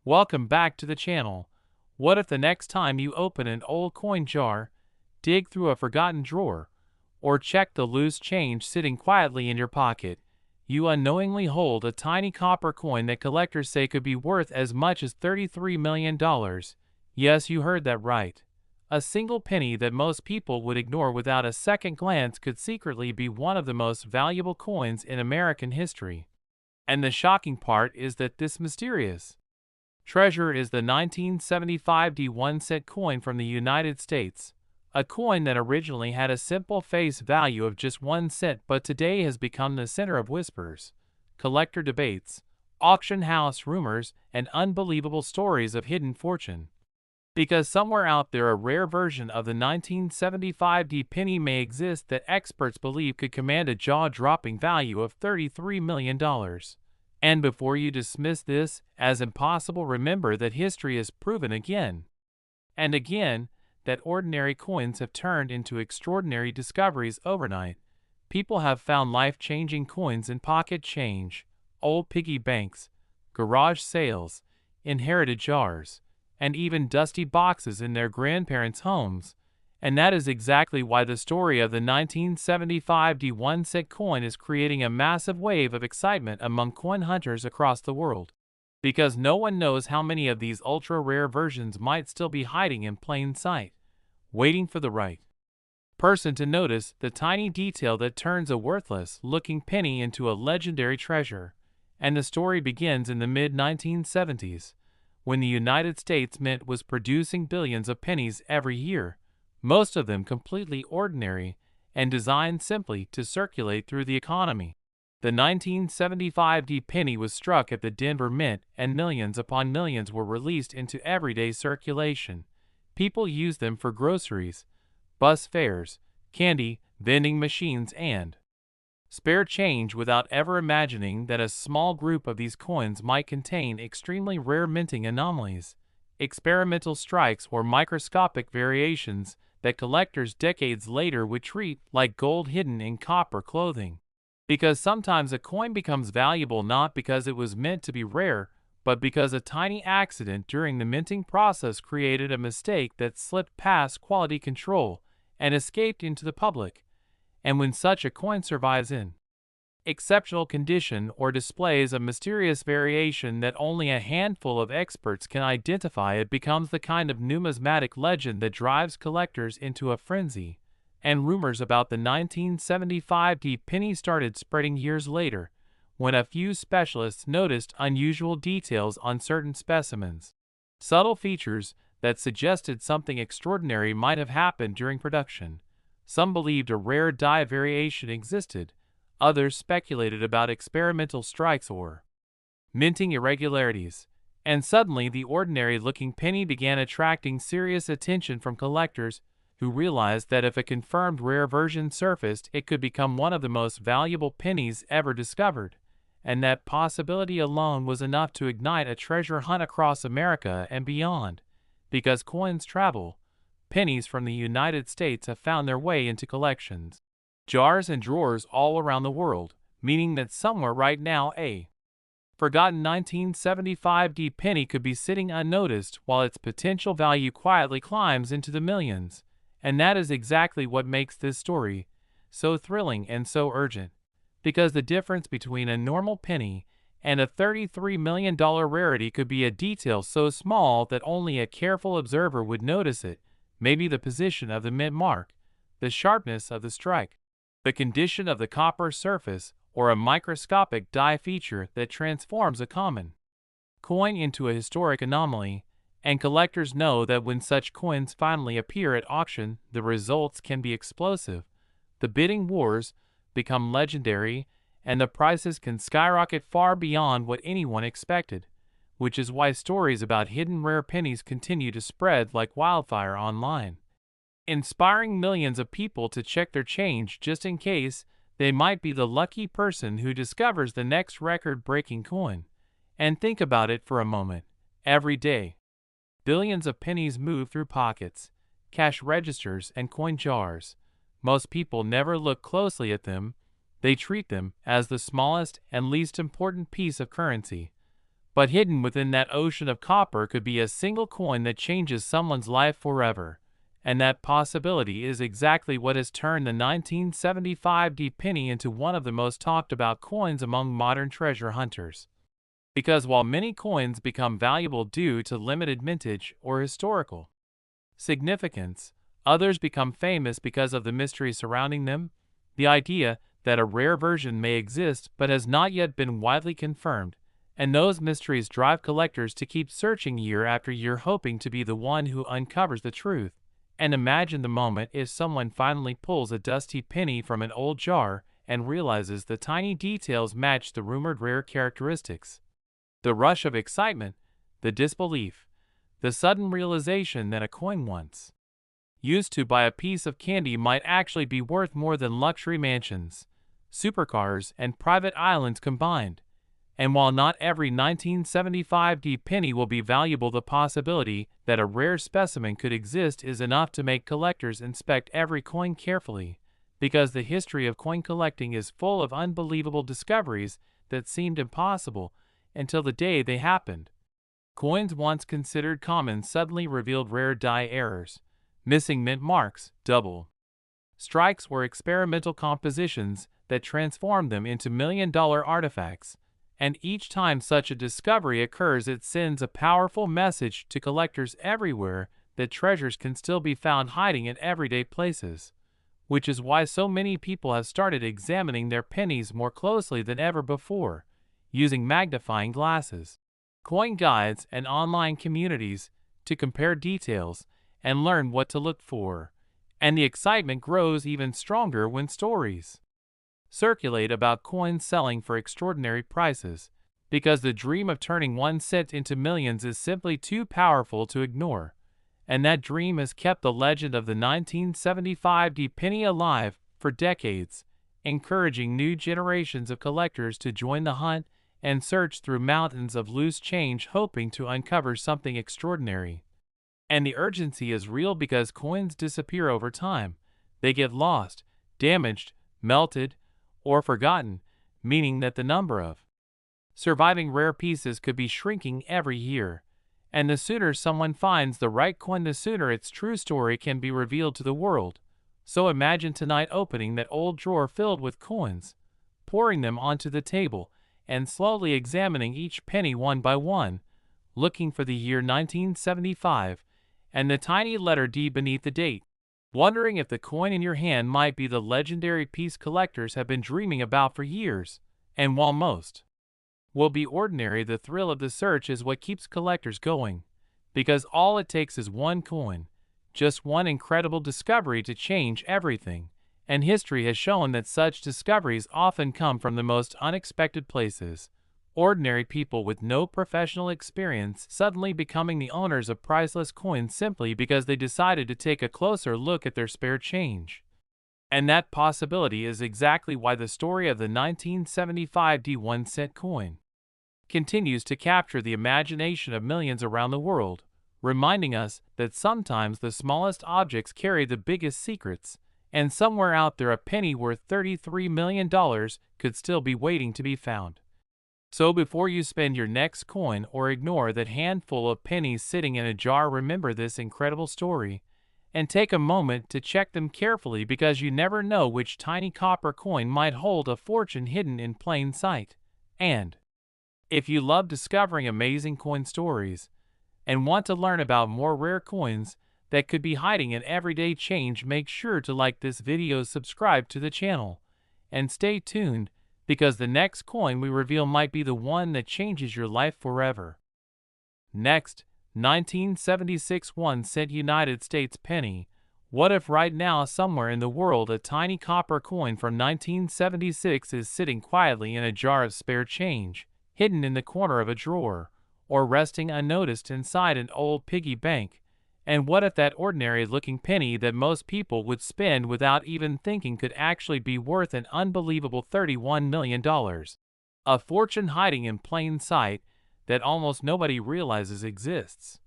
Welcome back to the channel. What if the next time you open an old coin jar, dig through a forgotten drawer, or check the loose change sitting quietly in your pocket, you unknowingly hold a tiny copper coin that collectors say could be worth as much as $33 million? Yes, you heard that right. A single penny that most people would ignore without a second glance could secretly be one of the most valuable coins in American history. And the shocking part is that this mysterious treasure is the 1975 1-cent coin from the United States, a coin that originally had a simple face value of just 1 cent but today has become the center of whispers, collector debates, auction house rumors, and unbelievable stories of hidden fortune. Because somewhere out there a rare version of the 1975 penny may exist that experts believe could command a jaw-dropping value of $33 million. And before you dismiss this as impossible, remember that history has proven again and again that ordinary coins have turned into extraordinary discoveries overnight. People have found life-changing coins in pocket change, old piggy banks, garage sales, inherited jars, and even dusty boxes in their grandparents' homes. And that is exactly why the story of the 1975 1-cent coin is creating a massive wave of excitement among coin hunters across the world. Because no one knows how many of these ultra-rare versions might still be hiding in plain sight, waiting for the right person to notice the tiny detail that turns a worthless-looking penny into a legendary treasure. And the story begins in the mid-1970s, when the United States Mint was producing billions of pennies every year, most of them completely ordinary and designed simply to circulate through the economy. The 1975 penny was struck at the Denver Mint and millions upon millions were released into everyday circulation. People used them for groceries, bus fares, candy, vending machines, and spare change without ever imagining that a small group of these coins might contain extremely rare minting anomalies, experimental strikes, or microscopic variations that collectors decades later would treat like gold hidden in copper clothing. Because sometimes a coin becomes valuable not because it was meant to be rare, but because a tiny accident during the minting process created a mistake that slipped past quality control and escaped into the public. And when such a coin survives in exceptional condition or displays a mysterious variation that only a handful of experts can identify, it becomes the kind of numismatic legend that drives collectors into a frenzy. And rumors about the 1975 penny started spreading years later, when a few specialists noticed unusual details on certain specimens, subtle features that suggested something extraordinary might have happened during production. Some believed a rare die variation existed, others speculated about experimental strikes or minting irregularities, and suddenly the ordinary-looking penny began attracting serious attention from collectors who realized that if a confirmed rare version surfaced, it could become one of the most valuable pennies ever discovered, and that possibility alone was enough to ignite a treasure hunt across America and beyond. Because coins travel, pennies from the United States have found their way into collections, jars, and drawers all around the world, meaning that somewhere right now a forgotten 1975 penny could be sitting unnoticed while its potential value quietly climbs into the millions. And that is exactly what makes this story so thrilling and so urgent. Because the difference between a normal penny and a $33 million rarity could be a detail so small that only a careful observer would notice it. Maybe the position of the mint mark, the sharpness of the strike, the condition of the copper surface, or a microscopic die feature that transforms a common coin into a historic anomaly. And collectors know that when such coins finally appear at auction, the results can be explosive. The bidding wars become legendary, and the prices can skyrocket far beyond what anyone expected, which is why stories about hidden rare pennies continue to spread like wildfire online, inspiring millions of people to check their change just in case they might be the lucky person who discovers the next record-breaking coin. And think about it for a moment. Every day, billions of pennies move through pockets, cash registers, and coin jars. Most people never look closely at them. They treat them as the smallest and least important piece of currency. But hidden within that ocean of copper could be a single coin that changes someone's life forever. And that possibility is exactly what has turned the 1975 penny into one of the most talked about coins among modern treasure hunters. Because while many coins become valuable due to limited mintage or historical significance, others become famous because of the mystery surrounding them. The idea that a rare version may exist but has not yet been widely confirmed, and those mysteries drive collectors to keep searching year after year, hoping to be the one who uncovers the truth. And imagine the moment if someone finally pulls a dusty penny from an old jar and realizes the tiny details match the rumored rare characteristics. The rush of excitement, the disbelief, the sudden realization that a coin once used to buy a piece of candy might actually be worth more than luxury mansions, supercars, and private islands combined. And while not every 1975 penny will be valuable, the possibility that a rare specimen could exist is enough to make collectors inspect every coin carefully, because the history of coin collecting is full of unbelievable discoveries that seemed impossible until the day they happened. Coins once considered common suddenly revealed rare die errors, missing mint marks, double strikes, or experimental compositions that transformed them into million-dollar artifacts. And each time such a discovery occurs, it sends a powerful message to collectors everywhere that treasures can still be found hiding in everyday places, which is why so many people have started examining their pennies more closely than ever before, using magnifying glasses, coin guides, and online communities to compare details and learn what to look for. And the excitement grows even stronger when stories circulate about coins selling for extraordinary prices, because the dream of turning 1 cent into millions is simply too powerful to ignore. And that dream has kept the legend of the 1975 penny alive for decades, encouraging new generations of collectors to join the hunt and search through mountains of loose change, hoping to uncover something extraordinary. And the urgency is real because coins disappear over time. They get lost, damaged, melted, or forgotten, meaning that the number of surviving rare pieces could be shrinking every year. And the sooner someone finds the right coin, the sooner its true story can be revealed to the world. So imagine tonight opening that old drawer filled with coins, pouring them onto the table, and slowly examining each penny one by one, looking for the year 1975 and the tiny letter D beneath the date, wondering if the coin in your hand might be the legendary piece collectors have been dreaming about for years. And while most will be ordinary, the thrill of the search is what keeps collectors going, because all it takes is one coin, just one incredible discovery to change everything. And history has shown that such discoveries often come from the most unexpected places. Ordinary people with no professional experience suddenly becoming the owners of priceless coins simply because they decided to take a closer look at their spare change. And that possibility is exactly why the story of the 1975 1 cent coin continues to capture the imagination of millions around the world, reminding us that sometimes the smallest objects carry the biggest secrets, and somewhere out there a penny worth $33 million could still be waiting to be found. So before you spend your next coin or ignore that handful of pennies sitting in a jar, remember this incredible story and take a moment to check them carefully, because you never know which tiny copper coin might hold a fortune hidden in plain sight. And if you love discovering amazing coin stories and want to learn about more rare coins that could be hiding in everyday change, make sure to like this video, subscribe to the channel, and stay tuned, because the next coin we reveal might be the one that changes your life forever. Next, 1976 1 cent United States penny. What if right now somewhere in the world a tiny copper coin from 1976 is sitting quietly in a jar of spare change, hidden in the corner of a drawer, or resting unnoticed inside an old piggy bank? And what if that ordinary-looking penny that most people would spend without even thinking could actually be worth an unbelievable $31 million? A fortune hiding in plain sight that almost nobody realizes exists.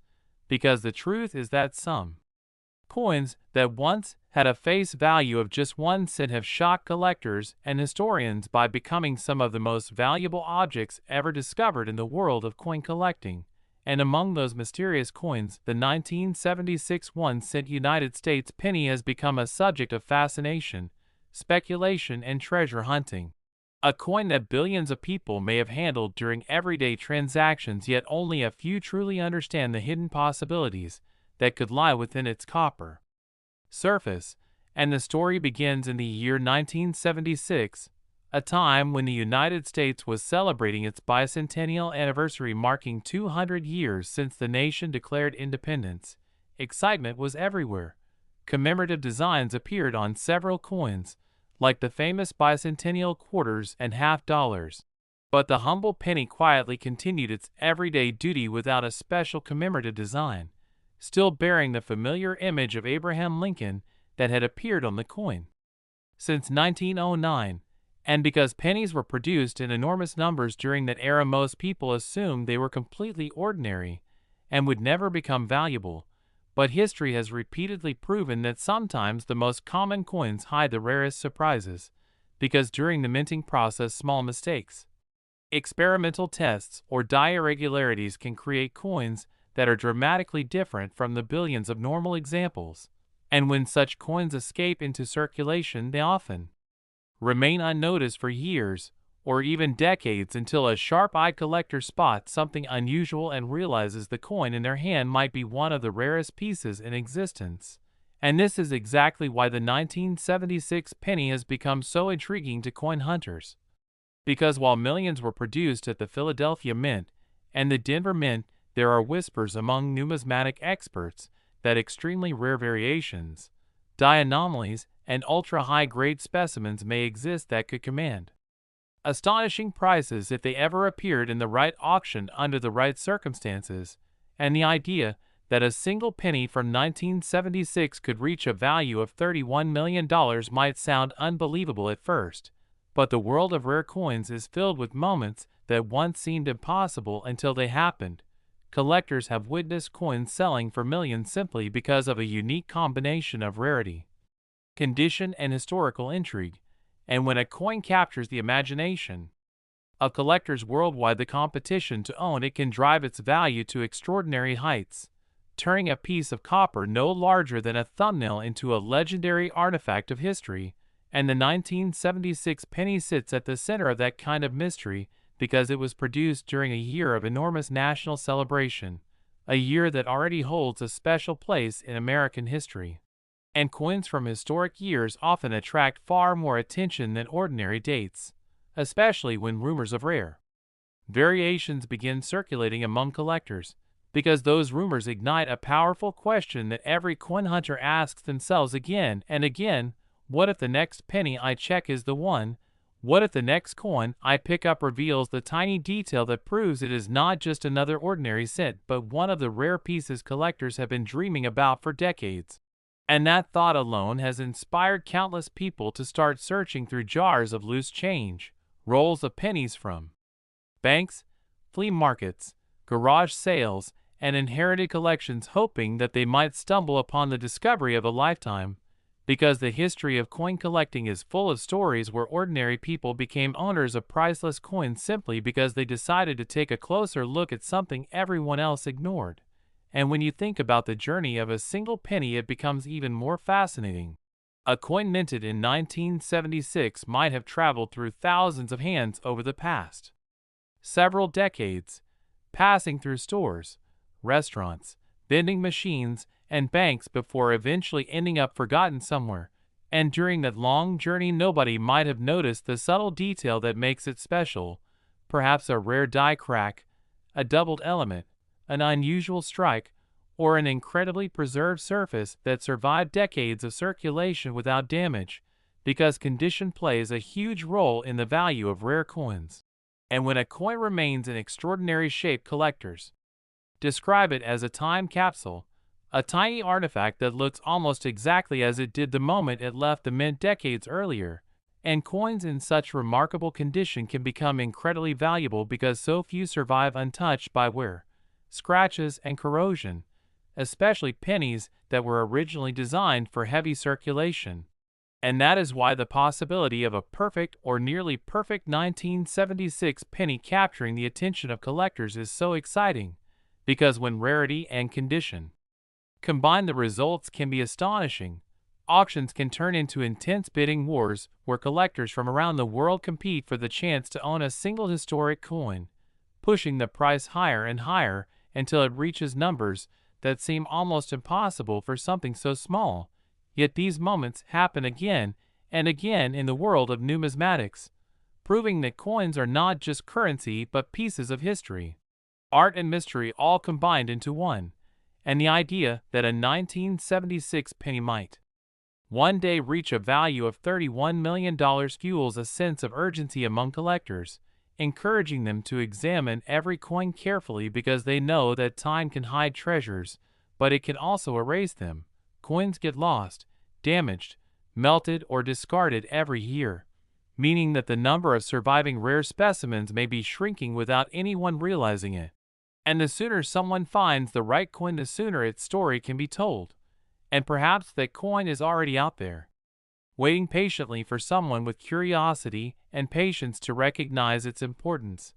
Because the truth is that some Coins that once had a face value of just 1 cent have shocked collectors and historians by becoming some of the most valuable objects ever discovered in the world of coin collecting. And among those mysterious coins, the 1976 1-cent United States penny has become a subject of fascination, speculation, and treasure hunting. A coin that billions of people may have handled during everyday transactions, yet only a few truly understand the hidden possibilities that could lie within its copper surface. And the story begins in the year 1976, a time when the United States was celebrating its bicentennial anniversary, marking 200 years since the nation declared independence. Excitement was everywhere. Commemorative designs appeared on several coins, like the famous bicentennial quarters and half dollars. But the humble penny quietly continued its everyday duty without a special commemorative design, still bearing the familiar image of Abraham Lincoln that had appeared on the coin since 1909. And because pennies were produced in enormous numbers during that era, most people assumed they were completely ordinary and would never become valuable. But history has repeatedly proven that sometimes the most common coins hide the rarest surprises, because during the minting process, small mistakes, experimental tests, or die irregularities can create coins that are dramatically different from the billions of normal examples. And when such coins escape into circulation, they often remain unnoticed for years or even decades, until a sharp-eyed collector spots something unusual and realizes the coin in their hand might be one of the rarest pieces in existence. And this is exactly why the 1976 penny has become so intriguing to coin hunters. Because while millions were produced at the Philadelphia Mint and the Denver Mint, there are whispers among numismatic experts that extremely rare variations, die anomalies, and ultra-high-grade specimens may exist that could command astonishing prices if they ever appeared in the right auction under the right circumstances. And the idea that a single penny from 1976 could reach a value of $31 million might sound unbelievable at first, but the world of rare coins is filled with moments that once seemed impossible until they happened. Collectors have witnessed coins selling for millions simply because of a unique combination of rarity, condition, and historical intrigue. And when a coin captures the imagination of collectors worldwide, the competition to own it can drive its value to extraordinary heights, turning a piece of copper no larger than a thumbnail into a legendary artifact of history. And the 1976 penny sits at the center of that kind of mystery because it was produced during a year of enormous national celebration, a year that already holds a special place in American history. And coins from historic years often attract far more attention than ordinary dates, especially when rumors of rare variations begin circulating among collectors, because those rumors ignite a powerful question that every coin hunter asks themselves again and again: what if the next penny I check is the one? What if the next coin I pick up reveals the tiny detail that proves it is not just another ordinary cent, but one of the rare pieces collectors have been dreaming about for decades? And that thought alone has inspired countless people to start searching through jars of loose change, rolls of pennies from banks, flea markets, garage sales, and inherited collections, hoping that they might stumble upon the discovery of a lifetime. Because the history of coin collecting is full of stories where ordinary people became owners of priceless coins simply because they decided to take a closer look at something everyone else ignored. And when you think about the journey of a single penny, it becomes even more fascinating. A coin minted in 1976 might have traveled through thousands of hands over the past several decades, passing through stores, restaurants, vending machines, and banks before eventually ending up forgotten somewhere. And during that long journey, nobody might have noticed the subtle detail that makes it special, perhaps a rare die crack, a doubled element, an unusual strike, or an incredibly preserved surface that survived decades of circulation without damage, because condition plays a huge role in the value of rare coins. And when a coin remains in extraordinary shape, collectors describe it as a time capsule, a tiny artifact that looks almost exactly as it did the moment it left the mint decades earlier. And coins in such remarkable condition can become incredibly valuable because so few survive untouched by wear, scratches, and corrosion, especially pennies that were originally designed for heavy circulation. And that is why the possibility of a perfect or nearly perfect 1976 penny capturing the attention of collectors is so exciting, because when rarity and condition combined, the results can be astonishing. Auctions can turn into intense bidding wars where collectors from around the world compete for the chance to own a single historic coin, pushing the price higher and higher until it reaches numbers that seem almost impossible for something so small. Yet these moments happen again and again in the world of numismatics, proving that coins are not just currency but pieces of history, art and mystery all combined into one. And the idea that a 1976 penny might one day reach a value of $31 million fuels a sense of urgency among collectors, encouraging them to examine every coin carefully because they know that time can hide treasures, but it can also erase them. Coins get lost, damaged, melted, or discarded every year, meaning that the number of surviving rare specimens may be shrinking without anyone realizing it. And the sooner someone finds the right coin, the sooner its story can be told. And perhaps that coin is already out there, waiting patiently for someone with curiosity and patience to recognize its importance,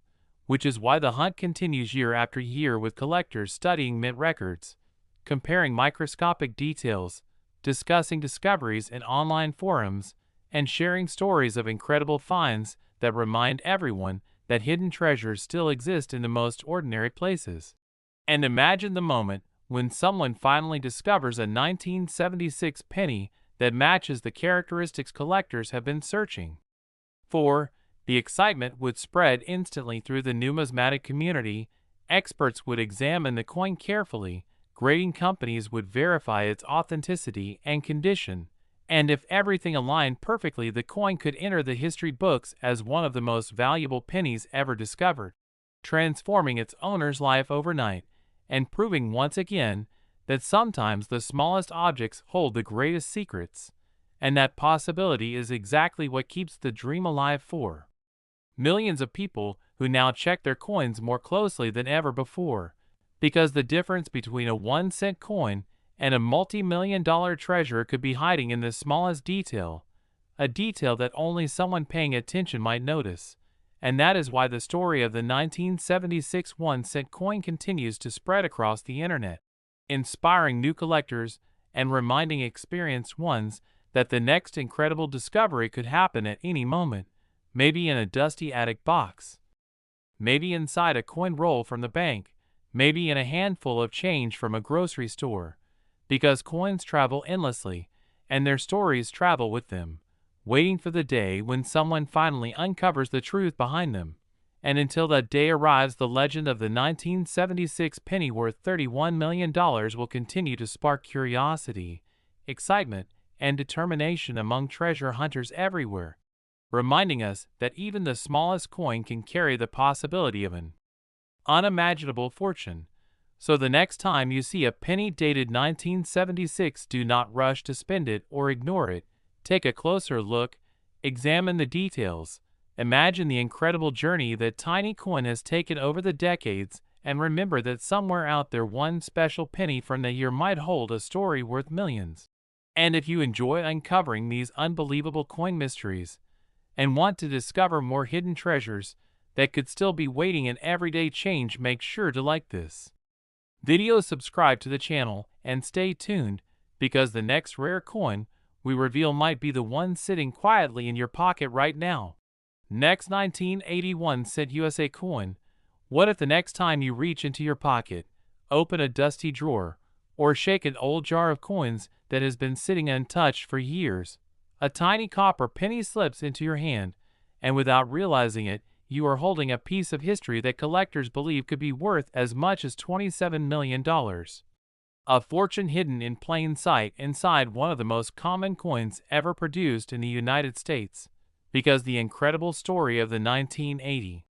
which is why the hunt continues year after year with collectors studying mint records, comparing microscopic details, discussing discoveries in online forums, and sharing stories of incredible finds that remind everyone that hidden treasures still exist in the most ordinary places. And imagine the moment when someone finally discovers a 1976 penny that matches the characteristics collectors have been searching for. The excitement would spread instantly through the numismatic community. Experts would examine the coin carefully, grading companies would verify its authenticity and condition, and if everything aligned perfectly, the coin could enter the history books as one of the most valuable pennies ever discovered, transforming its owner's life overnight, and proving once again that sometimes the smallest objects hold the greatest secrets, and that possibility is exactly what keeps the dream alive for millions of people who now check their coins more closely than ever before, because the difference between a 1-cent coin and a multi-million-dollar treasure could be hiding in the smallest detail, a detail that only someone paying attention might notice. And that is why the story of the 1976 1-cent coin continues to spread across the internet, inspiring new collectors and reminding experienced ones that the next incredible discovery could happen at any moment, maybe in a dusty attic box, maybe inside a coin roll from the bank, maybe in a handful of change from a grocery store, because coins travel endlessly, and their stories travel with them, waiting for the day when someone finally uncovers the truth behind them. And until that day arrives, the legend of the 1976 penny worth $31 million will continue to spark curiosity, excitement, and determination among treasure hunters everywhere, reminding us that even the smallest coin can carry the possibility of an unimaginable fortune. So the next time you see a penny dated 1976, do not rush to spend it or ignore it. Take a closer look, examine the details, imagine the incredible journey that tiny coin has taken over the decades, and remember that somewhere out there one special penny from the year might hold a story worth millions. And if you enjoy uncovering these unbelievable coin mysteries and want to discover more hidden treasures that could still be waiting in everyday change, make sure to like this video, subscribe to the channel, and stay tuned, because the next rare coin we reveal might be the one sitting quietly in your pocket right now. Next, 1981 cent USA coin. What if the next time you reach into your pocket, open a dusty drawer, or shake an old jar of coins that has been sitting untouched for years, a tiny copper penny slips into your hand, and without realizing it, you are holding a piece of history that collectors believe could be worth as much as $27 million. A fortune hidden in plain sight inside one of the most common coins ever produced in the United States, because the incredible story of the 1980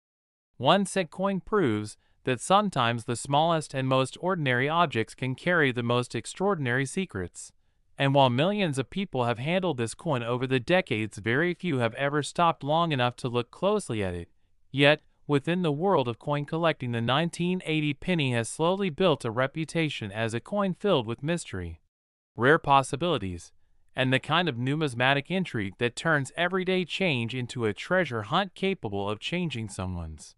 1-cent coin proves that sometimes the smallest and most ordinary objects can carry the most extraordinary secrets. And while millions of people have handled this coin over the decades, very few have ever stopped long enough to look closely at it. Yet, within the world of coin collecting, the 1980 penny has slowly built a reputation as a coin filled with mystery, rare possibilities, and the kind of numismatic intrigue that turns everyday change into a treasure hunt capable of changing someone's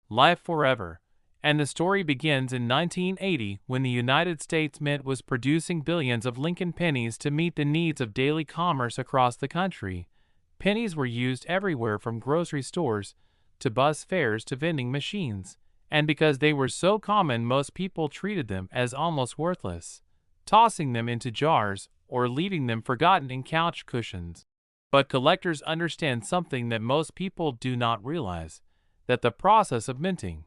life forever. And the story begins in 1980 when the United States Mint was producing billions of Lincoln pennies to meet the needs of daily commerce across the country. Pennies were used everywhere from grocery stores to bus fares to vending machines, and because they were so common, most people treated them as almost worthless, tossing them into jars or leaving them forgotten in couch cushions. But collectors understand something that most people do not realize, that the process of minting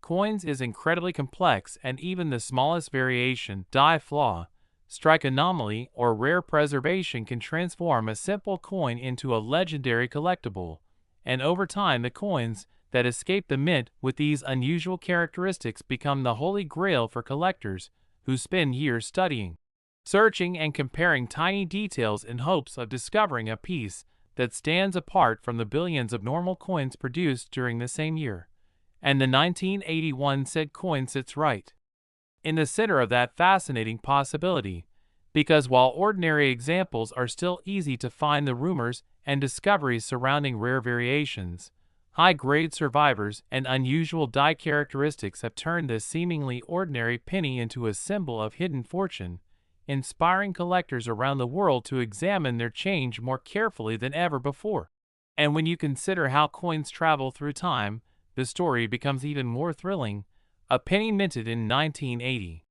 coins is incredibly complex, and even the smallest variation, die flaw, strike anomaly, or rare preservation can transform a simple coin into a legendary collectible. And over time, the coins that escape the mint with these unusual characteristics become the holy grail for collectors who spend years studying, searching, and comparing tiny details in hopes of discovering a piece that stands apart from the billions of normal coins produced during the same year. And the 1981 said coin sits right in the center of that fascinating possibility, because while ordinary examples are still easy to find, the rumors and discoveries surrounding rare variations, high-grade survivors, and unusual die characteristics have turned this seemingly ordinary penny into a symbol of hidden fortune, inspiring collectors around the world to examine their change more carefully than ever before. And when you consider how coins travel through time, the story becomes even more thrilling. A penny minted in 1980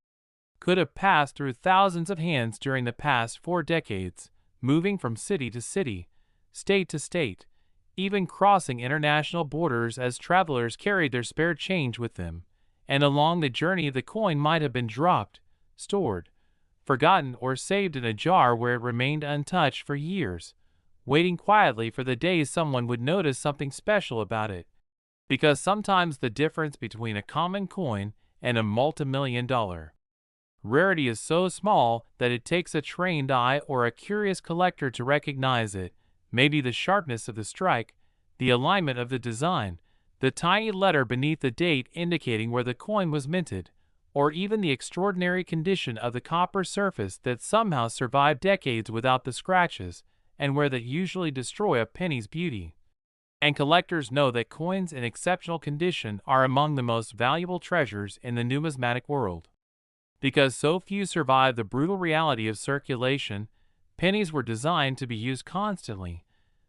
could have passed through thousands of hands during the past 4 decades, moving from city to city, state to state, even crossing international borders as travelers carried their spare change with them. And along the journey, the coin might have been dropped, stored, forgotten, or saved in a jar where it remained untouched for years, waiting quietly for the day someone would notice something special about it. Because sometimes the difference between a common coin and a multi-million-dollar rarity is so small that it takes a trained eye or a curious collector to recognize it. Maybe the sharpness of the strike, the alignment of the design, the tiny letter beneath the date indicating where the coin was minted, or even the extraordinary condition of the copper surface that somehow survived decades without the scratches and wear that usually destroy a penny's beauty. And collectors know that coins in exceptional condition are among the most valuable treasures in the numismatic world. Because so few survive the brutal reality of circulation, pennies were designed to be used constantly,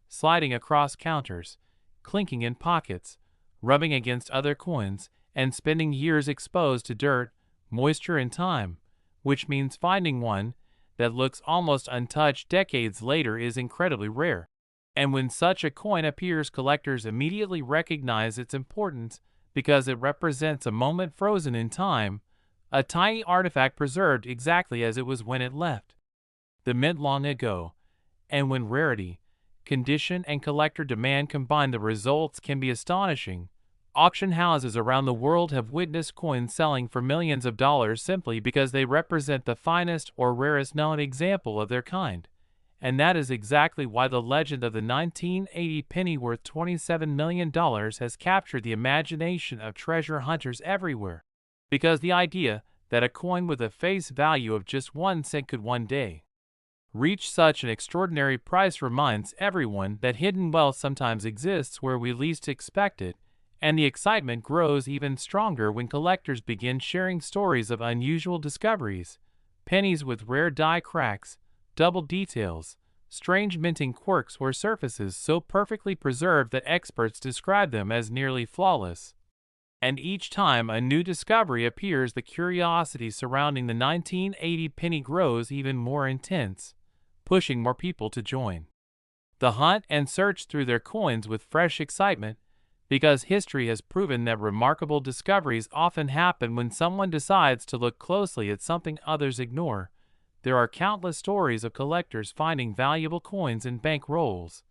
sliding across counters, clinking in pockets, rubbing against other coins, and spending years exposed to dirt, moisture, and time, which means finding one that looks almost untouched decades later is incredibly rare. And when such a coin appears, collectors immediately recognize its importance because it represents a moment frozen in time, a tiny artifact preserved exactly as it was when it left the mint long ago. And when rarity, condition, and collector demand combine, the results can be astonishing. Auction houses around the world have witnessed coins selling for millions of dollars simply because they represent the finest or rarest known example of their kind. And that is exactly why the legend of the 1980 penny worth $27 million has captured the imagination of treasure hunters everywhere. Because the idea that a coin with a face value of just 1 cent could one day reach such an extraordinary price reminds everyone that hidden wealth sometimes exists where we least expect it, and the excitement grows even stronger when collectors begin sharing stories of unusual discoveries, pennies with rare die cracks, double details, strange minting quirks, or surfaces so perfectly preserved that experts describe them as nearly flawless. And each time a new discovery appears, the curiosity surrounding the 1980 penny grows even more intense, pushing more people to join the hunt and search through their coins with fresh excitement, because history has proven that remarkable discoveries often happen when someone decides to look closely at something others ignore. There are countless stories of collectors finding valuable coins in bank rolls,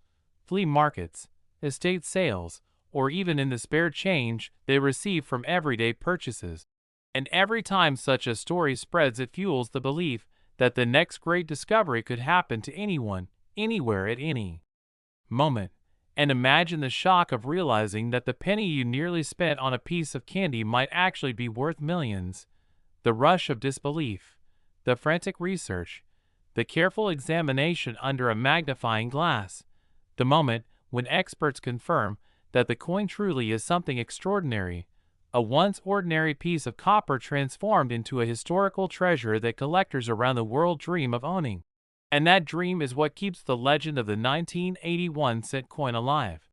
flea markets, estate sales, or even in the spare change they receive from everyday purchases. And every time such a story spreads, it fuels the belief that the next great discovery could happen to anyone, anywhere, at any moment. And imagine the shock of realizing that the penny you nearly spent on a piece of candy might actually be worth millions. The rush of disbelief, the frantic research, the careful examination under a magnifying glass, the moment when experts confirm that the coin truly is something extraordinary, a once ordinary piece of copper transformed into a historical treasure that collectors around the world dream of owning. And that dream is what keeps the legend of the 1981-cent coin alive.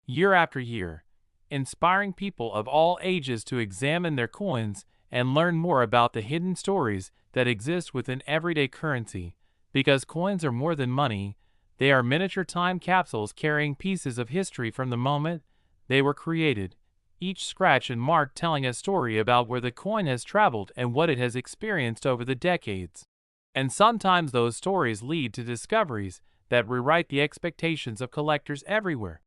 Year after year, inspiring people of all ages to examine their coins and learn more about the hidden stories that exist within everyday currency. Because coins are more than money, they are miniature time capsules carrying pieces of history from the moment they were created, each scratch and mark telling a story about where the coin has traveled and what it has experienced over the decades. And sometimes those stories lead to discoveries that rewrite the expectations of collectors everywhere,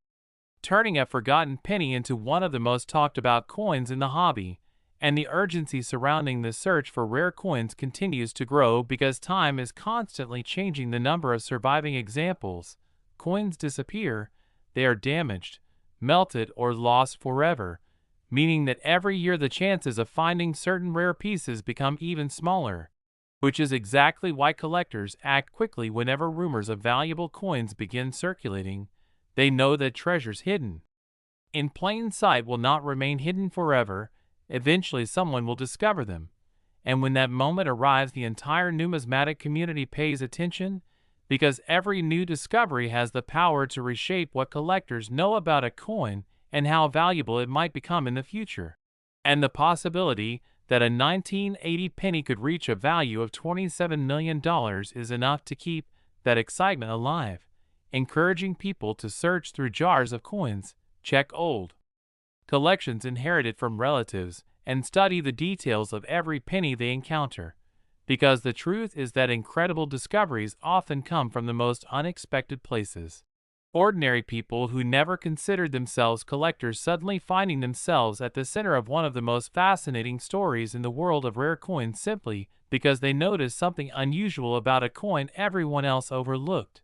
turning a forgotten penny into one of the most talked about coins in the hobby. And the urgency surrounding the search for rare coins continues to grow because time is constantly changing the number of surviving examples. Coins disappear, they are damaged, melted, or lost forever, meaning that every year the chances of finding certain rare pieces become even smaller, which is exactly why collectors act quickly whenever rumors of valuable coins begin circulating. They know that treasures hidden in plain sight will not remain hidden forever. Eventually someone will discover them, and when that moment arrives, the entire numismatic community pays attention, because every new discovery has the power to reshape what collectors know about a coin and how valuable it might become in the future. And the possibility that a 1980 penny could reach a value of $27 million is enough to keep that excitement alive, encouraging people to search through jars of coins, check old collections inherited from relatives, and study the details of every penny they encounter, because the truth is that incredible discoveries often come from the most unexpected places. Ordinary people who never considered themselves collectors suddenly finding themselves at the center of one of the most fascinating stories in the world of rare coins simply because they noticed something unusual about a coin everyone else overlooked.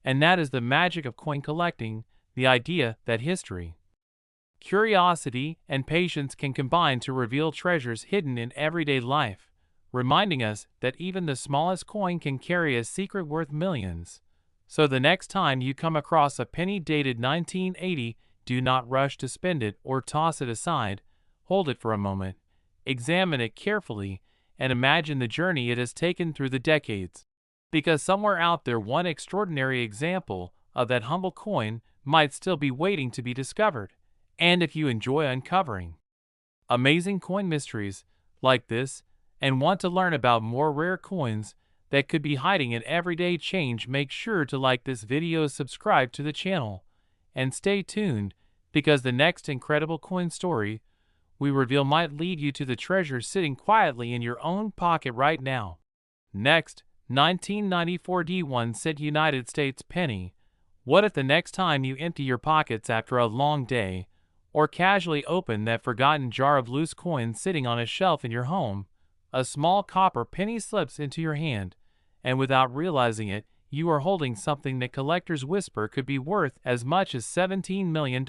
And that is the magic of coin collecting, the idea that history, curiosity, and patience can combine to reveal treasures hidden in everyday life, reminding us that even the smallest coin can carry a secret worth millions. So the next time you come across a penny dated 1980, do not rush to spend it or toss it aside. Hold it for a moment, examine it carefully, and imagine the journey it has taken through the decades. Because somewhere out there, one extraordinary example of that humble coin might still be waiting to be discovered. And if you enjoy uncovering amazing coin mysteries like this and want to learn about more rare coins that could be hiding in everyday change, make sure to like this video, subscribe to the channel, and stay tuned, because the next incredible coin story we reveal might lead you to the treasure sitting quietly in your own pocket right now. Next, 1994 D1-cent United States penny. What if the next time you empty your pockets after a long day, or casually open that forgotten jar of loose coins sitting on a shelf in your home, a small copper penny slips into your hand, and without realizing it, you are holding something that collectors whisper could be worth as much as $17 million.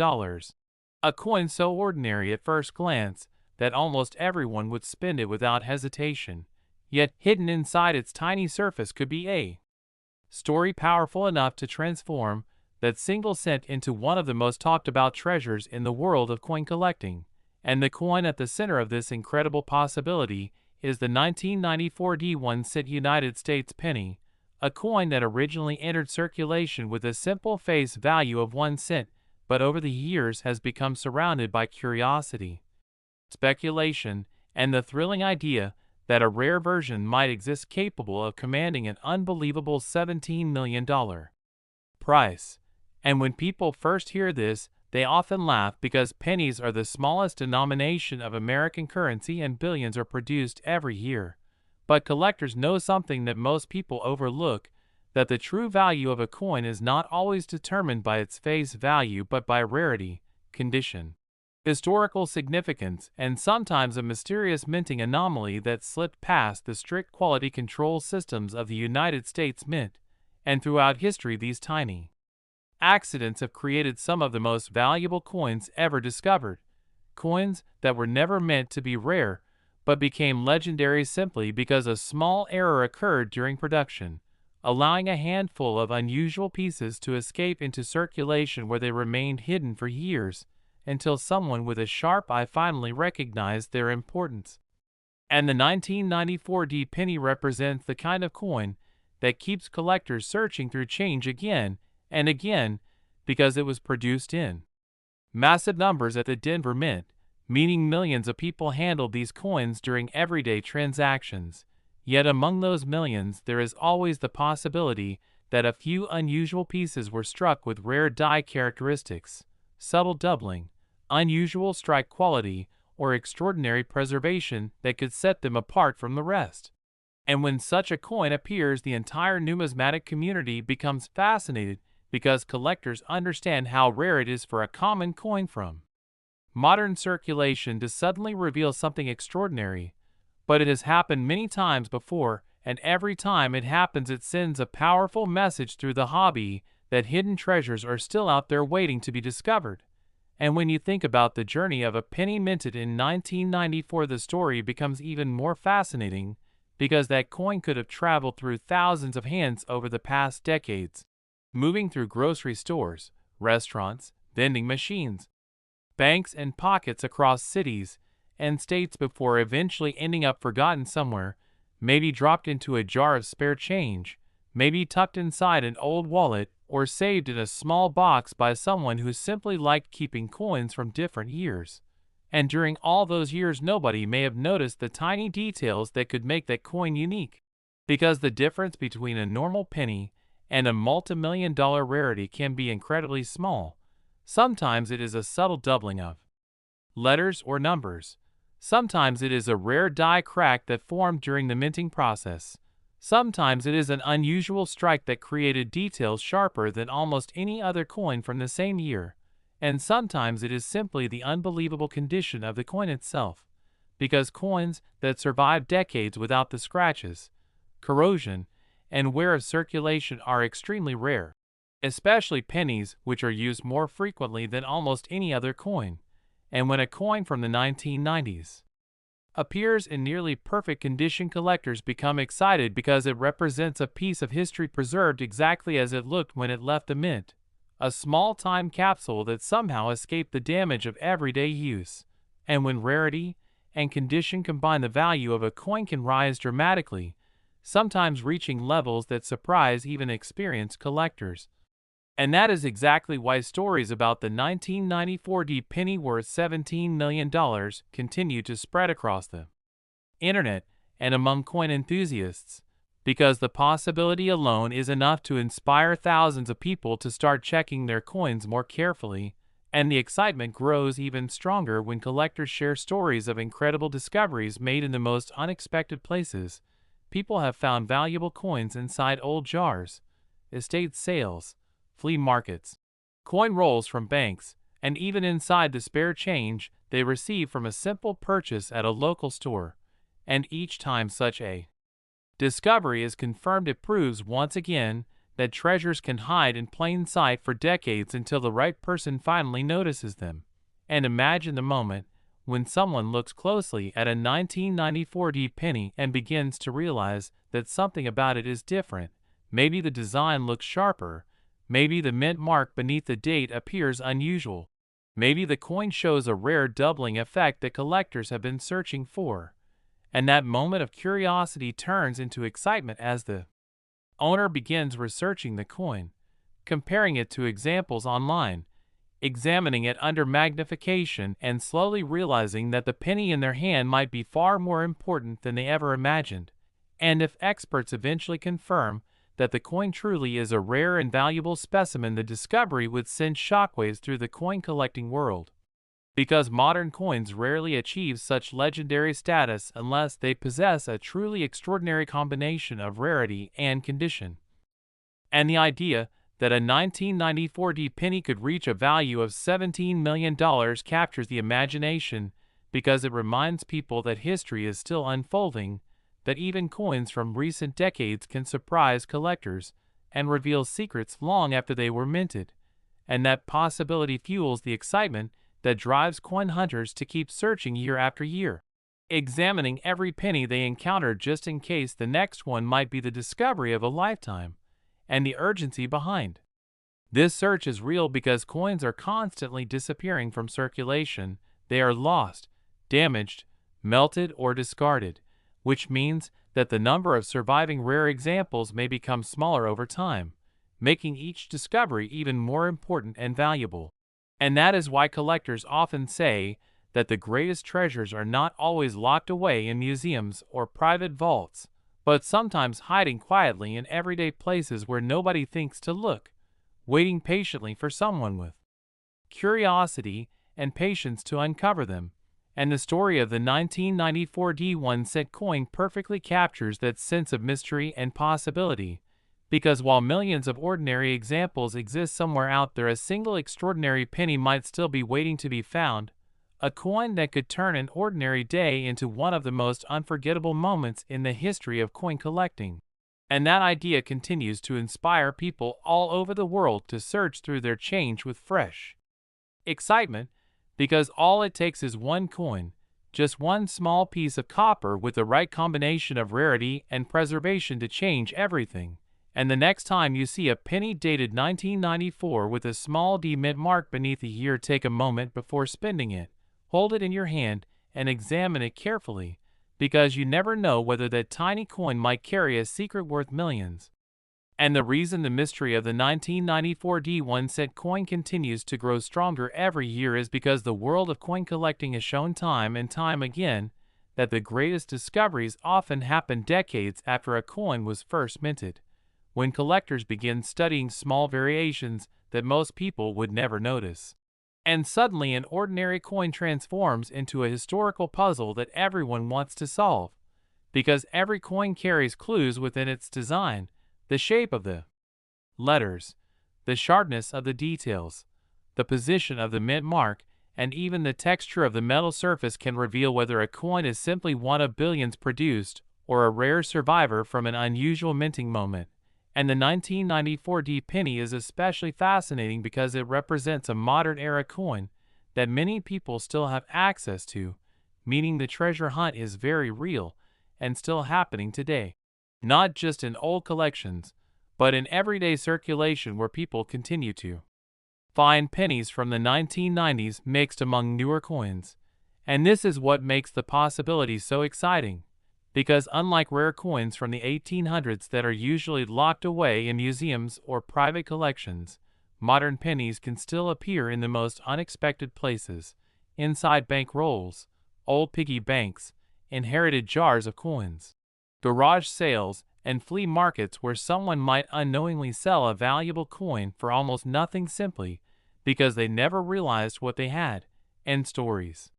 A coin so ordinary at first glance that almost everyone would spend it without hesitation, yet hidden inside its tiny surface could be a story powerful enough to transform that single cent into one of the most talked about treasures in the world of coin collecting. And the coin at the center of this incredible possibility is the 1994 D1-cent United States penny, a coin that originally entered circulation with a simple face value of 1 cent, but over the years has become surrounded by curiosity, speculation, and the thrilling idea that a rare version might exist capable of commanding an unbelievable $17 million price. And when people first hear this, they often laugh, because pennies are the smallest denomination of American currency and billions are produced every year. But collectors know something that most people overlook, that the true value of a coin is not always determined by its face value but by rarity, condition, historical significance, and sometimes a mysterious minting anomaly that slipped past the strict quality control systems of the United States Mint. And throughout history, these tiny accidents have created some of the most valuable coins ever discovered. Coins that were never meant to be rare, but became legendary simply because a small error occurred during production, allowing a handful of unusual pieces to escape into circulation where they remained hidden for years, until someone with a sharp eye finally recognized their importance. And the 1994 D penny represents the kind of coin that keeps collectors searching through change again and again because it was produced in massive numbers at the Denver Mint, meaning millions of people handled these coins during everyday transactions. Yet among those millions there is always the possibility that a few unusual pieces were struck with rare die characteristics, subtle doubling, unusual strike quality, or extraordinary preservation that could set them apart from the rest. And when such a coin appears, the entire numismatic community becomes fascinated because collectors understand how rare it is for a common coin from modern circulation to suddenly reveal something extraordinary. But it has happened many times before, and every time it happens it sends a powerful message through the hobby that hidden treasures are still out there waiting to be discovered. And when you think about the journey of a penny minted in 1994, the story becomes even more fascinating because that coin could have traveled through thousands of hands over the past decades, moving through grocery stores, restaurants, vending machines, banks, and pockets across cities and states before eventually ending up forgotten somewhere, maybe dropped into a jar of spare change, maybe tucked inside an old wallet, or saved in a small box by someone who simply liked keeping coins from different years. And during all those years nobody may have noticed the tiny details that could make that coin unique. Because the difference between a normal penny and a multi-million-dollar rarity can be incredibly small. Sometimes it is a subtle doubling of letters or numbers. Sometimes it is a rare die crack that formed during the minting process. Sometimes it is an unusual strike that created details sharper than almost any other coin from the same year. And sometimes it is simply the unbelievable condition of the coin itself. Because coins that survive decades without the scratches, corrosion, and wear of circulation are extremely rare. Especially pennies, which are used more frequently than almost any other coin. And when a coin from the 1990s appears in nearly perfect condition, collectors become excited because it represents a piece of history preserved exactly as it looked when it left the mint. A small time capsule that somehow escaped the damage of everyday use. And when rarity and condition combine, the value of a coin can rise dramatically, sometimes reaching levels that surprise even experienced collectors. And that is exactly why stories about the 1994 D penny worth $17 million continue to spread across the internet and among coin enthusiasts, because the possibility alone is enough to inspire thousands of people to start checking their coins more carefully, and the excitement grows even stronger when collectors share stories of incredible discoveries made in the most unexpected places. People have found valuable coins inside old jars, estate sales, flea markets, coin rolls from banks, and even inside the spare change they receive from a simple purchase at a local store. And each time such a discovery is confirmed, it proves once again that treasures can hide in plain sight for decades until the right person finally notices them. And imagine the moment when someone looks closely at a 1994 D penny and begins to realize that something about it is different. Maybe the design looks sharper. Maybe the mint mark beneath the date appears unusual. Maybe the coin shows a rare doubling effect that collectors have been searching for. And that moment of curiosity turns into excitement as the owner begins researching the coin, comparing it to examples online, examining it under magnification, and slowly realizing that the penny in their hand might be far more important than they ever imagined. And if experts eventually confirm that the coin truly is a rare and valuable specimen, the discovery would send shockwaves through the coin collecting world. Because modern coins rarely achieve such legendary status unless they possess a truly extraordinary combination of rarity and condition. And the idea that a 1994 D penny could reach a value of $17 million captures the imagination because it reminds people that history is still unfolding, that even coins from recent decades can surprise collectors and reveal secrets long after they were minted. and that possibility fuels the excitement that drives coin hunters to keep searching year after year, examining every penny they encounter just in case the next one might be the discovery of a lifetime, and the urgency behind this search is real because coins are constantly disappearing from circulation. They are lost, damaged, melted, or discarded, which means that the number of surviving rare examples may become smaller over time, making each discovery even more important and valuable. And that is why collectors often say that the greatest treasures are not always locked away in museums or private vaults, but sometimes hiding quietly in everyday places where nobody thinks to look, waiting patiently for someone with curiosity and patience to uncover them. And the story of the 1994 D1 coin perfectly captures that sense of mystery and possibility, because while millions of ordinary examples exist somewhere out there, a single extraordinary penny might still be waiting to be found, a coin that could turn an ordinary day into one of the most unforgettable moments in the history of coin collecting. And that idea continues to inspire people all over the world to search through their change with fresh excitement, because all it takes is one coin, just one small piece of copper with the right combination of rarity and preservation to change everything. And the next time you see a penny dated 1994 with a small D mint mark beneath the year, take a moment before spending it, hold it in your hand, and examine it carefully, because you never know whether that tiny coin might carry a secret worth millions. And the reason the mystery of the 1994 D1 coin continues to grow stronger every year is because the world of coin collecting has shown time and time again that the greatest discoveries often happen decades after a coin was first minted, when collectors begin studying small variations that most people would never notice. And suddenly an ordinary coin transforms into a historical puzzle that everyone wants to solve, because every coin carries clues within its design. The shape of the letters, the sharpness of the details, the position of the mint mark, and even the texture of the metal surface can reveal whether a coin is simply one of billions produced or a rare survivor from an unusual minting moment. And the 1994 D penny is especially fascinating because it represents a modern-era coin that many people still have access to, meaning the treasure hunt is very real and still happening today. Not just in old collections, but in everyday circulation where people continue to find pennies from the 1990s mixed among newer coins. And this is what makes the possibility so exciting, because unlike rare coins from the 1800s that are usually locked away in museums or private collections, modern pennies can still appear in the most unexpected places, inside bank rolls, old piggy banks, inherited jars of coins, garage sales, and flea markets where someone might unknowingly sell a valuable coin for almost nothing simply because they never realized what they had. And stories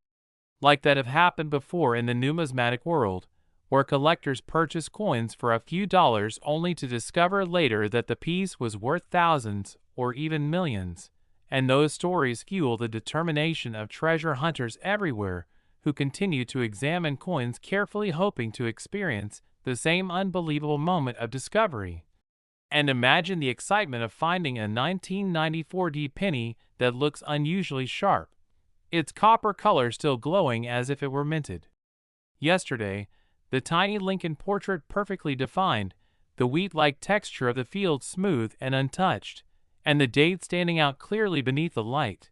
like that have happened before in the numismatic world, where collectors purchase coins for a few dollars only to discover later that the piece was worth thousands or even millions. And those stories fuel the determination of treasure hunters everywhere who continue to examine coins carefully, hoping to experience the same unbelievable moment of discovery. And imagine the excitement of finding a 1994 D penny that looks unusually sharp, its copper color still glowing as if it were minted yesterday, the tiny Lincoln portrait perfectly defined, the wheat-like texture of the field smooth and untouched, and the date standing out clearly beneath the light.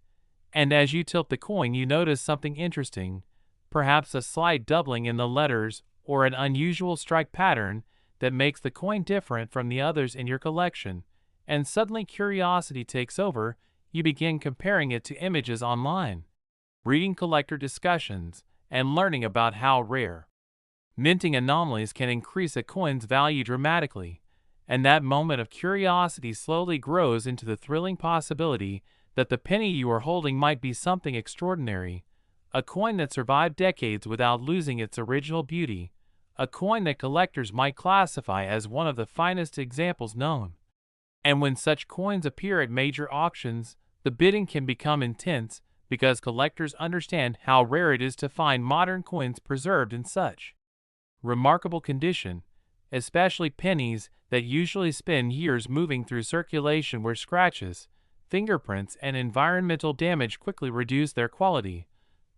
And as you tilt the coin, you notice something interesting, perhaps a slight doubling in the letters or an unusual strike pattern that makes the coin different from the others in your collection. And suddenly curiosity takes over. You begin comparing it to images online, reading collector discussions, and learning about how rare minting anomalies can increase a coin's value dramatically. And that moment of curiosity slowly grows into the thrilling possibility that the penny you are holding might be something extraordinary, a coin that survived decades without losing its original beauty, a coin that collectors might classify as one of the finest examples known. And when such coins appear at major auctions, the bidding can become intense because collectors understand how rare it is to find modern coins preserved in such remarkable condition, especially pennies that usually spend years moving through circulation where scratches, fingerprints, and environmental damage quickly reduce their quality.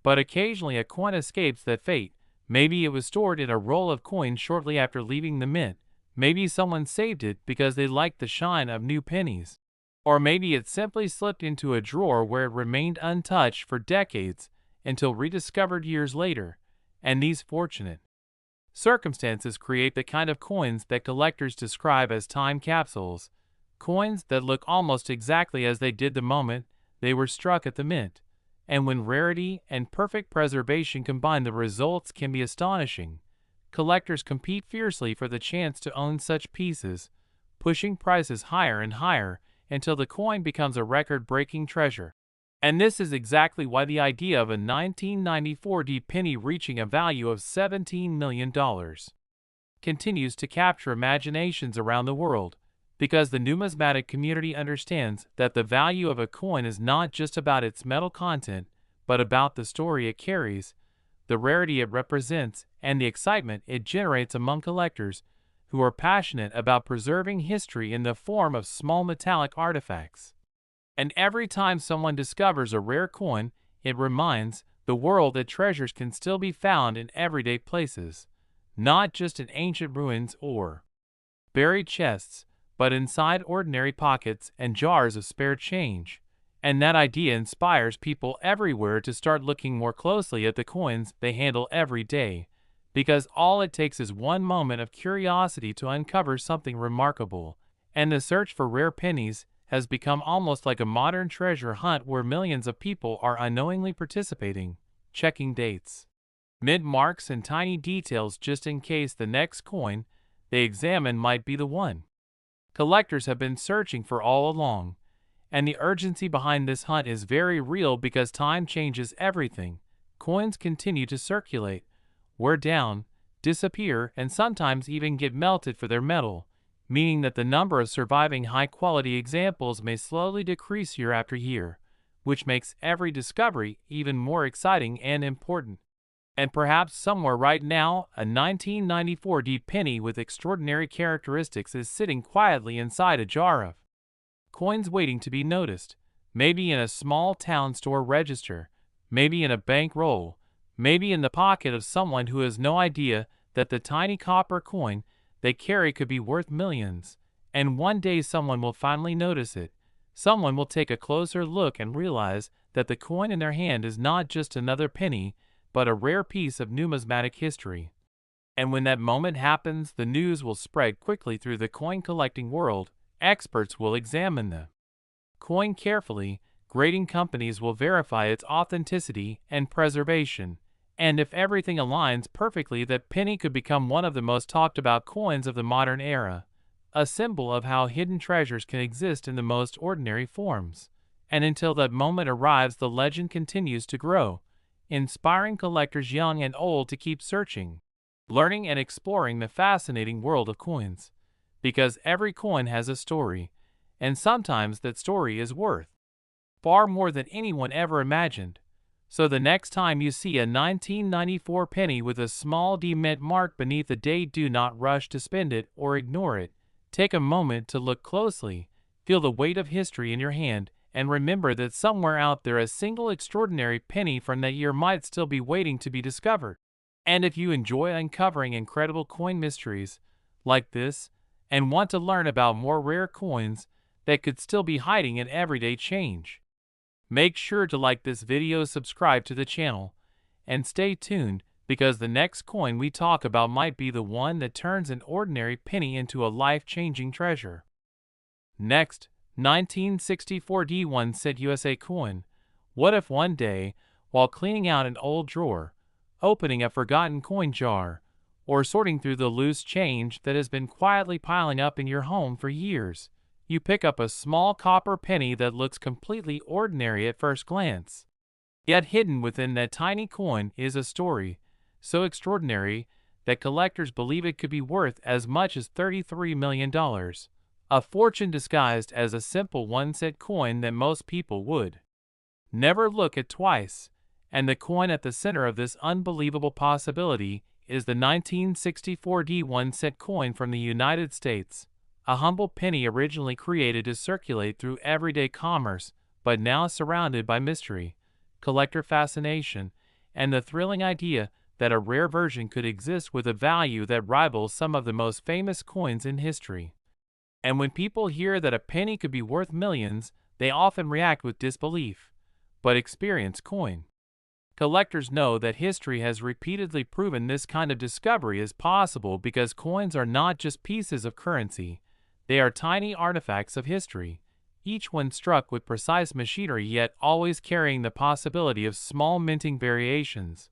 But occasionally a coin escapes that fate. Maybe it was stored in a roll of coins shortly after leaving the mint. Maybe someone saved it because they liked the shine of new pennies. Or maybe it simply slipped into a drawer where it remained untouched for decades until rediscovered years later. And these fortunate circumstances create the kind of coins that collectors describe as time capsules. Coins that look almost exactly as they did the moment they were struck at the mint. And when rarity and perfect preservation combine, the results can be astonishing. Collectors compete fiercely for the chance to own such pieces, pushing prices higher and higher until the coin becomes a record-breaking treasure. And this is exactly why the idea of a 1994 penny reaching a value of $17 million continues to capture imaginations around the world, because the numismatic community understands that the value of a coin is not just about its metal content, but about the story it carries, the rarity it represents, and the excitement it generates among collectors who are passionate about preserving history in the form of small metallic artifacts. And every time someone discovers a rare coin, it reminds the world that treasures can still be found in everyday places, not just in ancient ruins or buried chests, but inside ordinary pockets and jars of spare change. And that idea inspires people everywhere to start looking more closely at the coins they handle every day, because all it takes is one moment of curiosity to uncover something remarkable. And the search for rare pennies has become almost like a modern treasure hunt where millions of people are unknowingly participating, checking dates, mint marks, and tiny details just in case the next coin they examine might be the one collectors have been searching for all along. And the urgency behind this hunt is very real because time changes everything. Coins continue to circulate, wear down, disappear, and sometimes even get melted for their metal, meaning that the number of surviving high-quality examples may slowly decrease year after year, which makes every discovery even more exciting and important. And perhaps somewhere right now, a 1994 penny with extraordinary characteristics is sitting quietly inside a jar of coins waiting to be noticed, maybe in a small town store register, maybe in a bank roll, maybe in the pocket of someone who has no idea that the tiny copper coin they carry could be worth millions. And one day someone will finally notice it. Someone will take a closer look and realize that the coin in their hand is not just another penny, but a rare piece of numismatic history. And when that moment happens, the news will spread quickly through the coin collecting world. Experts will examine the coin carefully, grading companies will verify its authenticity and preservation, and if everything aligns perfectly, that penny could become one of the most talked about coins of the modern era, a symbol of how hidden treasures can exist in the most ordinary forms. And until that moment arrives, the legend continues to grow, inspiring collectors young and old to keep searching, learning, and exploring the fascinating world of coins. Because every coin has a story, and sometimes that story is worth far more than anyone ever imagined. So the next time you see a 1994 penny with a small D mint mark beneath the date, do not rush to spend it or ignore it. Take a moment to look closely, feel the weight of history in your hand, and remember that somewhere out there a single extraordinary penny from that year might still be waiting to be discovered. And if you enjoy uncovering incredible coin mysteries like this, and want to learn about more rare coins that could still be hiding in everyday change, make sure to like this video, subscribe to the channel, and stay tuned, because the next coin we talk about might be the one that turns an ordinary penny into a life-changing treasure. Next, 1964 1 cent USA coin. What if one day, while cleaning out an old drawer, opening a forgotten coin jar, or sorting through the loose change that has been quietly piling up in your home for years, you pick up a small copper penny that looks completely ordinary at first glance? Yet hidden within that tiny coin is a story so extraordinary that collectors believe it could be worth as much as $33 million, a fortune disguised as a simple 1 cent coin that most people would never look at twice. And the coin at the center of this unbelievable possibility is the 1964 1 cent coin from the United States, A humble penny originally created to circulate through everyday commerce, but now surrounded by mystery, collector fascination, and the thrilling idea that a rare version could exist with a value that rivals some of the most famous coins in history. And when people hear that a penny could be worth millions, they often react with disbelief. But experience coin collectors know that history has repeatedly proven this kind of discovery is possible because coins are not just pieces of currency, they are tiny artifacts of history, each one struck with precise machinery yet always carrying the possibility of small minting variations,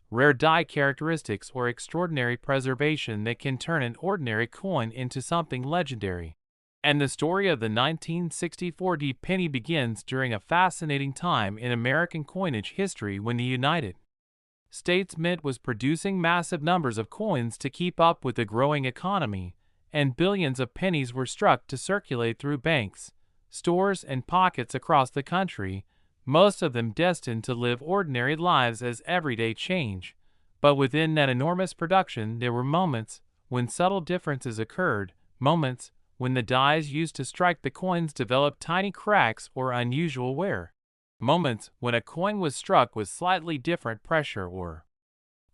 rare die characteristics, or extraordinary preservation that can turn an ordinary coin into something legendary. And the story of the 1964 penny begins during a fascinating time in American coinage history when the United States Mint was producing massive numbers of coins to keep up with the growing economy, and billions of pennies were struck to circulate through banks, stores, and pockets across the country, most of them destined to live ordinary lives as everyday change. But within that enormous production there were moments when subtle differences occurred, moments when the dies used to strike the coins developed tiny cracks or unusual wear, moments when a coin was struck with slightly different pressure or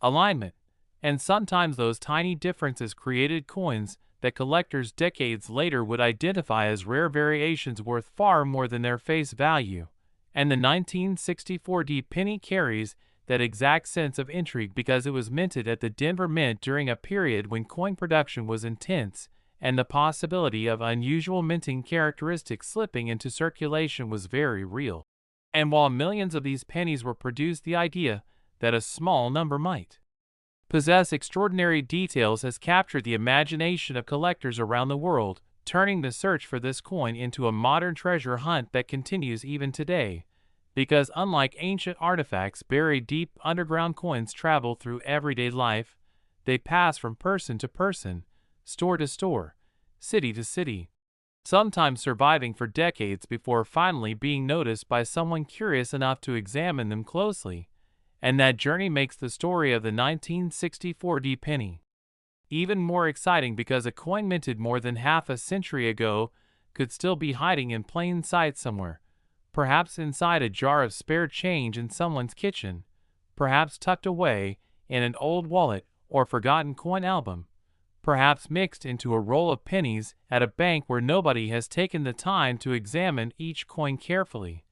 alignment, and sometimes those tiny differences created coins that collectors decades later would identify as rare variations worth far more than their face value. And the 1964 penny carries that exact sense of intrigue because it was minted at the Denver Mint during a period when coin production was intense, and the possibility of unusual minting characteristics slipping into circulation was very real. And while millions of these pennies were produced, the idea that a small number might possess extraordinary details has captured the imagination of collectors around the world, turning the search for this coin into a modern treasure hunt that continues even today. Because unlike ancient artifacts buried deep underground, coins travel through everyday life. They pass from person to person, store to store, city to city, sometimes surviving for decades before finally being noticed by someone curious enough to examine them closely. And that journey makes the story of the 1964 penny even more exciting because a coin minted more than half a century ago could still be hiding in plain sight somewhere, perhaps inside a jar of spare change in someone's kitchen, perhaps tucked away in an old wallet or forgotten coin album, perhaps mixed into a roll of pennies at a bank where nobody has taken the time to examine each coin carefully.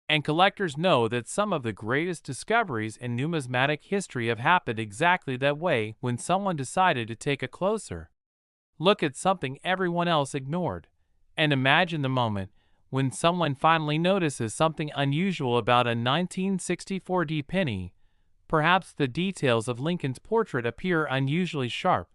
And collectors know that some of the greatest discoveries in numismatic history have happened exactly that way, when someone decided to take a closer look at something everyone else ignored. And imagine the moment when someone finally notices something unusual about a 1964 penny. Perhaps the details of Lincoln's portrait appear unusually sharp.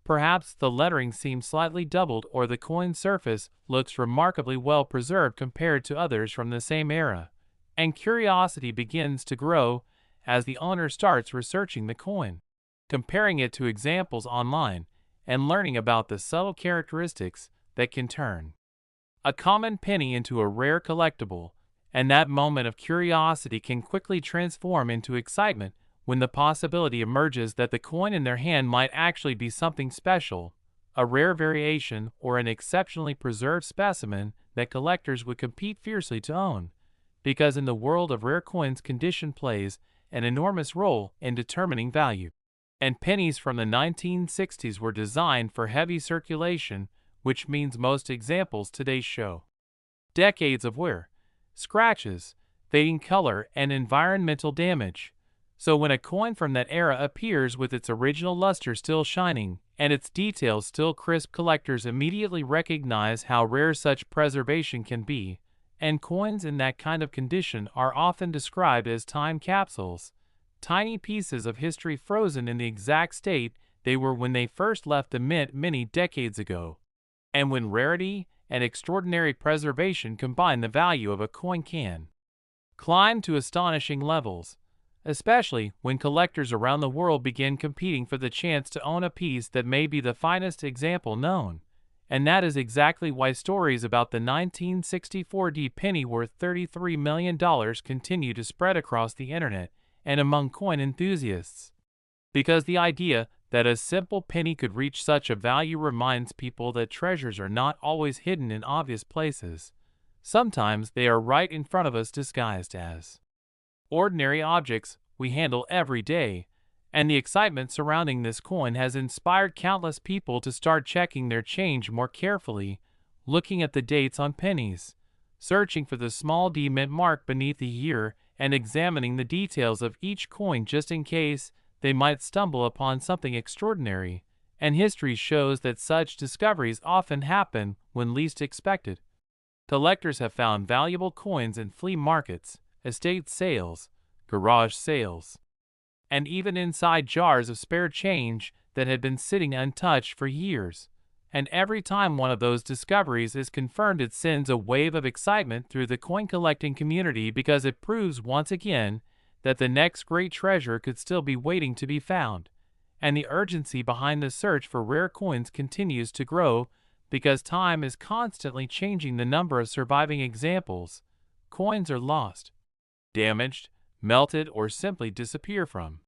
Perhaps the lettering seems slightly doubled, or the coin surface looks remarkably well preserved compared to others from the same era. And curiosity begins to grow as the owner starts researching the coin, comparing it to examples online, and learning about the subtle characteristics that can turn a common penny into a rare collectible. And that moment of curiosity can quickly transform into excitement when the possibility emerges that the coin in their hand might actually be something special, a rare variation or an exceptionally preserved specimen that collectors would compete fiercely to own. Because in the world of rare coins, condition plays an enormous role in determining value. And pennies from the 1960s were designed for heavy circulation, which means most examples today show decades of wear, scratches, fading color, and environmental damage. So when a coin from that era appears with its original luster still shining and its details still crisp, collectors immediately recognize how rare such preservation can be. And coins in that kind of condition are often described as time capsules, tiny pieces of history frozen in the exact state they were when they first left the mint many decades ago. And when rarity and extraordinary preservation combine, the value of a coin can climb to astonishing levels, especially when collectors around the world begin competing for the chance to own a piece that may be the finest example known. And that is exactly why stories about the 1964 penny worth $33 million continue to spread across the internet and among coin enthusiasts. Because the idea That a simple penny could reach such a value reminds people that treasures are not always hidden in obvious places. Sometimes they are right in front of us disguised as ordinary objects we handle every day, and the excitement surrounding this coin has inspired countless people to start checking their change more carefully, looking at the dates on pennies, searching for the small D mint mark beneath the year, and examining the details of each coin just in case they might stumble upon something extraordinary. And history shows that such discoveries often happen when least expected. Collectors have found valuable coins in flea markets, estate sales, garage sales, and even inside jars of spare change that had been sitting untouched for years. And every time one of those discoveries is confirmed, it sends a wave of excitement through the coin collecting community because it proves once again that the next great treasure could still be waiting to be found. And the urgency behind the search for rare coins continues to grow because time is constantly changing the number of surviving examples. Coins are lost, damaged, melted, or simply disappear from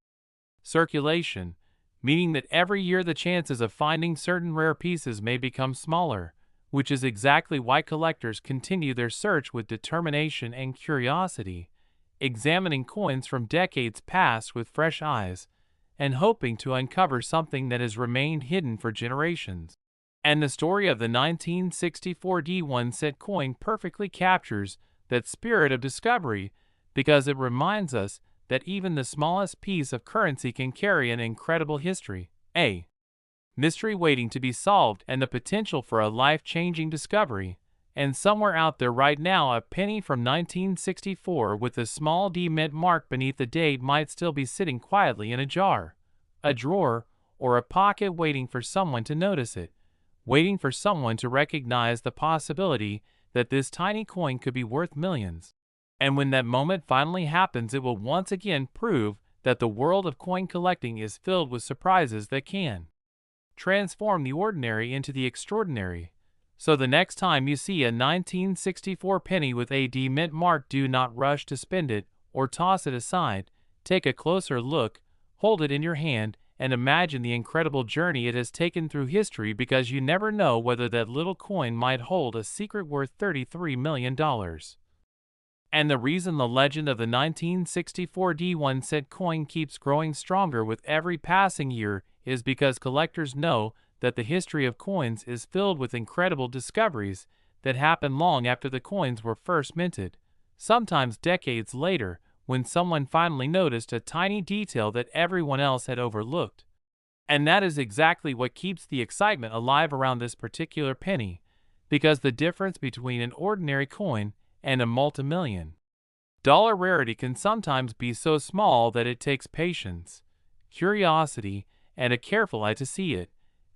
circulation, meaning that every year the chances of finding certain rare pieces may become smaller, which is exactly why collectors continue their search with determination and curiosity, examining coins from decades past with fresh eyes, and hoping to uncover something that has remained hidden for generations. And the story of the 1964 D1 coin perfectly captures that spirit of discovery because it reminds us that even the smallest piece of currency can carry an incredible history, a mystery waiting to be solved, and the potential for a life-changing discovery. And somewhere out there right now, a penny from 1964 with a small D mint mark beneath the date might still be sitting quietly in a jar, a drawer, or a pocket, waiting for someone to notice it, waiting for someone to recognize the possibility that this tiny coin could be worth millions. And when that moment finally happens, it will once again prove that the world of coin collecting is filled with surprises that can transform the ordinary into the extraordinary. So the next time you see a 1964 penny with a D mint mark, do not rush to spend it or toss it aside. Take a closer look, hold it in your hand, and imagine the incredible journey it has taken through history, because you never know whether that little coin might hold a secret worth $33 million. And the reason the legend of the 1964 D1 coin keeps growing stronger with every passing year is because collectors know that the history of coins is filled with incredible discoveries that happen long after the coins were first minted, sometimes decades later, when someone finally noticed a tiny detail that everyone else had overlooked. And that is exactly what keeps the excitement alive around this particular penny, because the difference between an ordinary coin and a multi-million-dollar rarity can sometimes be so small that it takes patience, curiosity, and a careful eye to see it.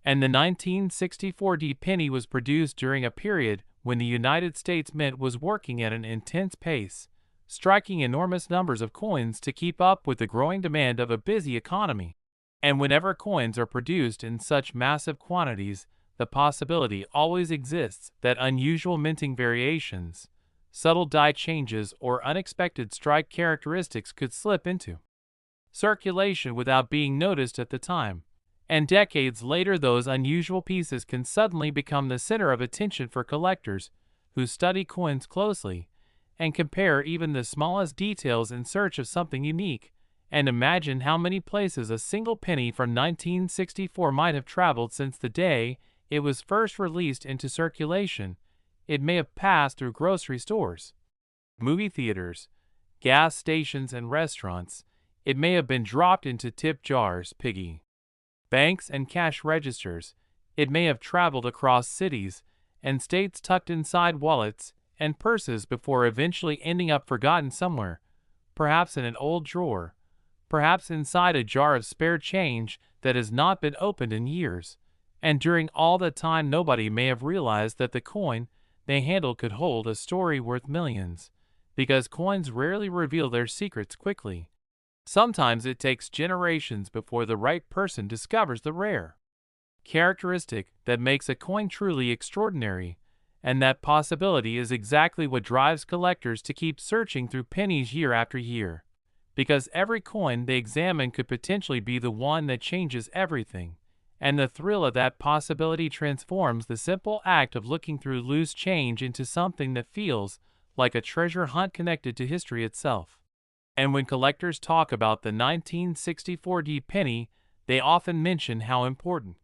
And the 1964 D penny was produced during a period when the United States Mint was working at an intense pace, striking enormous numbers of coins to keep up with the growing demand of a busy economy. And whenever coins are produced in such massive quantities, the possibility always exists that unusual minting variations, subtle die changes, or unexpected strike characteristics could slip into circulation without being noticed at the time. And decades later, those unusual pieces can suddenly become the center of attention for collectors who study coins closely and compare even the smallest details in search of something unique. And imagine how many places a single penny from 1964 might have traveled since the day it was first released into circulation. It may have passed through grocery stores, movie theaters, gas stations, and restaurants. It may have been dropped into tip jars, piggy banks, and cash registers. It may have traveled across cities and states, tucked inside wallets and purses, before eventually ending up forgotten somewhere, perhaps in an old drawer, perhaps inside a jar of spare change that has not been opened in years. And during all that time, nobody may have realized that the coin they handled could hold a story worth millions, because coins rarely reveal their secrets quickly. Sometimes it takes generations before the right person discovers the rare characteristic that makes a coin truly extraordinary, and that possibility is exactly what drives collectors to keep searching through pennies year after year. because every coin they examine could potentially be the one that changes everything, and the thrill of that possibility transforms the simple act of looking through loose change into something that feels like a treasure hunt connected to history itself. And when collectors talk about the 1964 penny, they often mention how important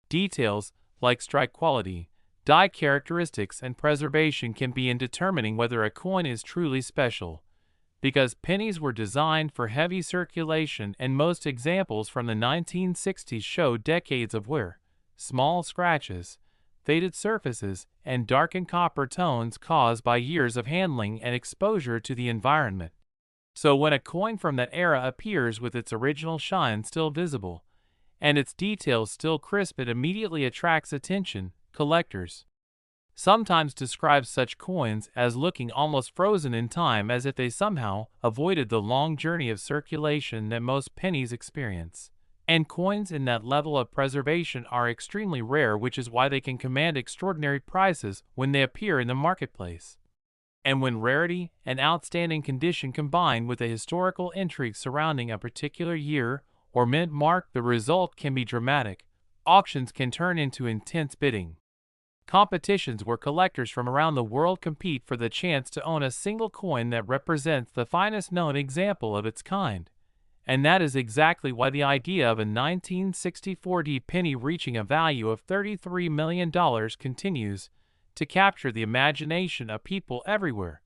details like strike quality, die characteristics, and preservation can be in determining whether a coin is truly special. Because pennies were designed for heavy circulation, and most examples from the 1960s show decades of wear, small scratches, faded surfaces, and darkened copper tones caused by years of handling and exposure to the environment. So when a coin from that era appears with its original shine still visible, and its details still crisp, it immediately attracts attention. Collectors sometimes describe such coins as looking almost frozen in time, as if they somehow avoided the long journey of circulation that most pennies experience. And coins in that level of preservation are extremely rare, which is why they can command extraordinary prices when they appear in the marketplace. And when rarity and outstanding condition combine with the historical intrigue surrounding a particular year or mint mark, the result can be dramatic. Auctions can turn into intense bidding competitions where collectors from around the world compete for the chance to own a single coin that represents the finest known example of its kind. And that is exactly why the idea of a 1964 penny reaching a value of $33 million continues to capture the imagination of people everywhere.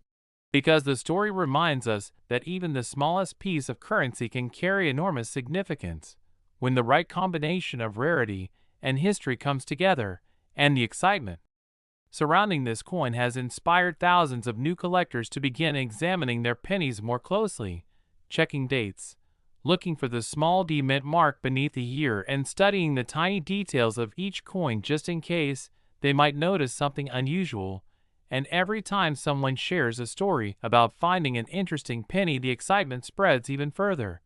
Because the story reminds us that even the smallest piece of currency can carry enormous significance when the right combination of rarity and history comes together. And the excitement surrounding this coin has inspired thousands of new collectors to begin examining their pennies more closely, checking dates, looking for the small D mint mark beneath the year, and studying the tiny details of each coin just in case they might notice something unusual. And every time someone shares a story about finding an interesting penny, the excitement spreads even further,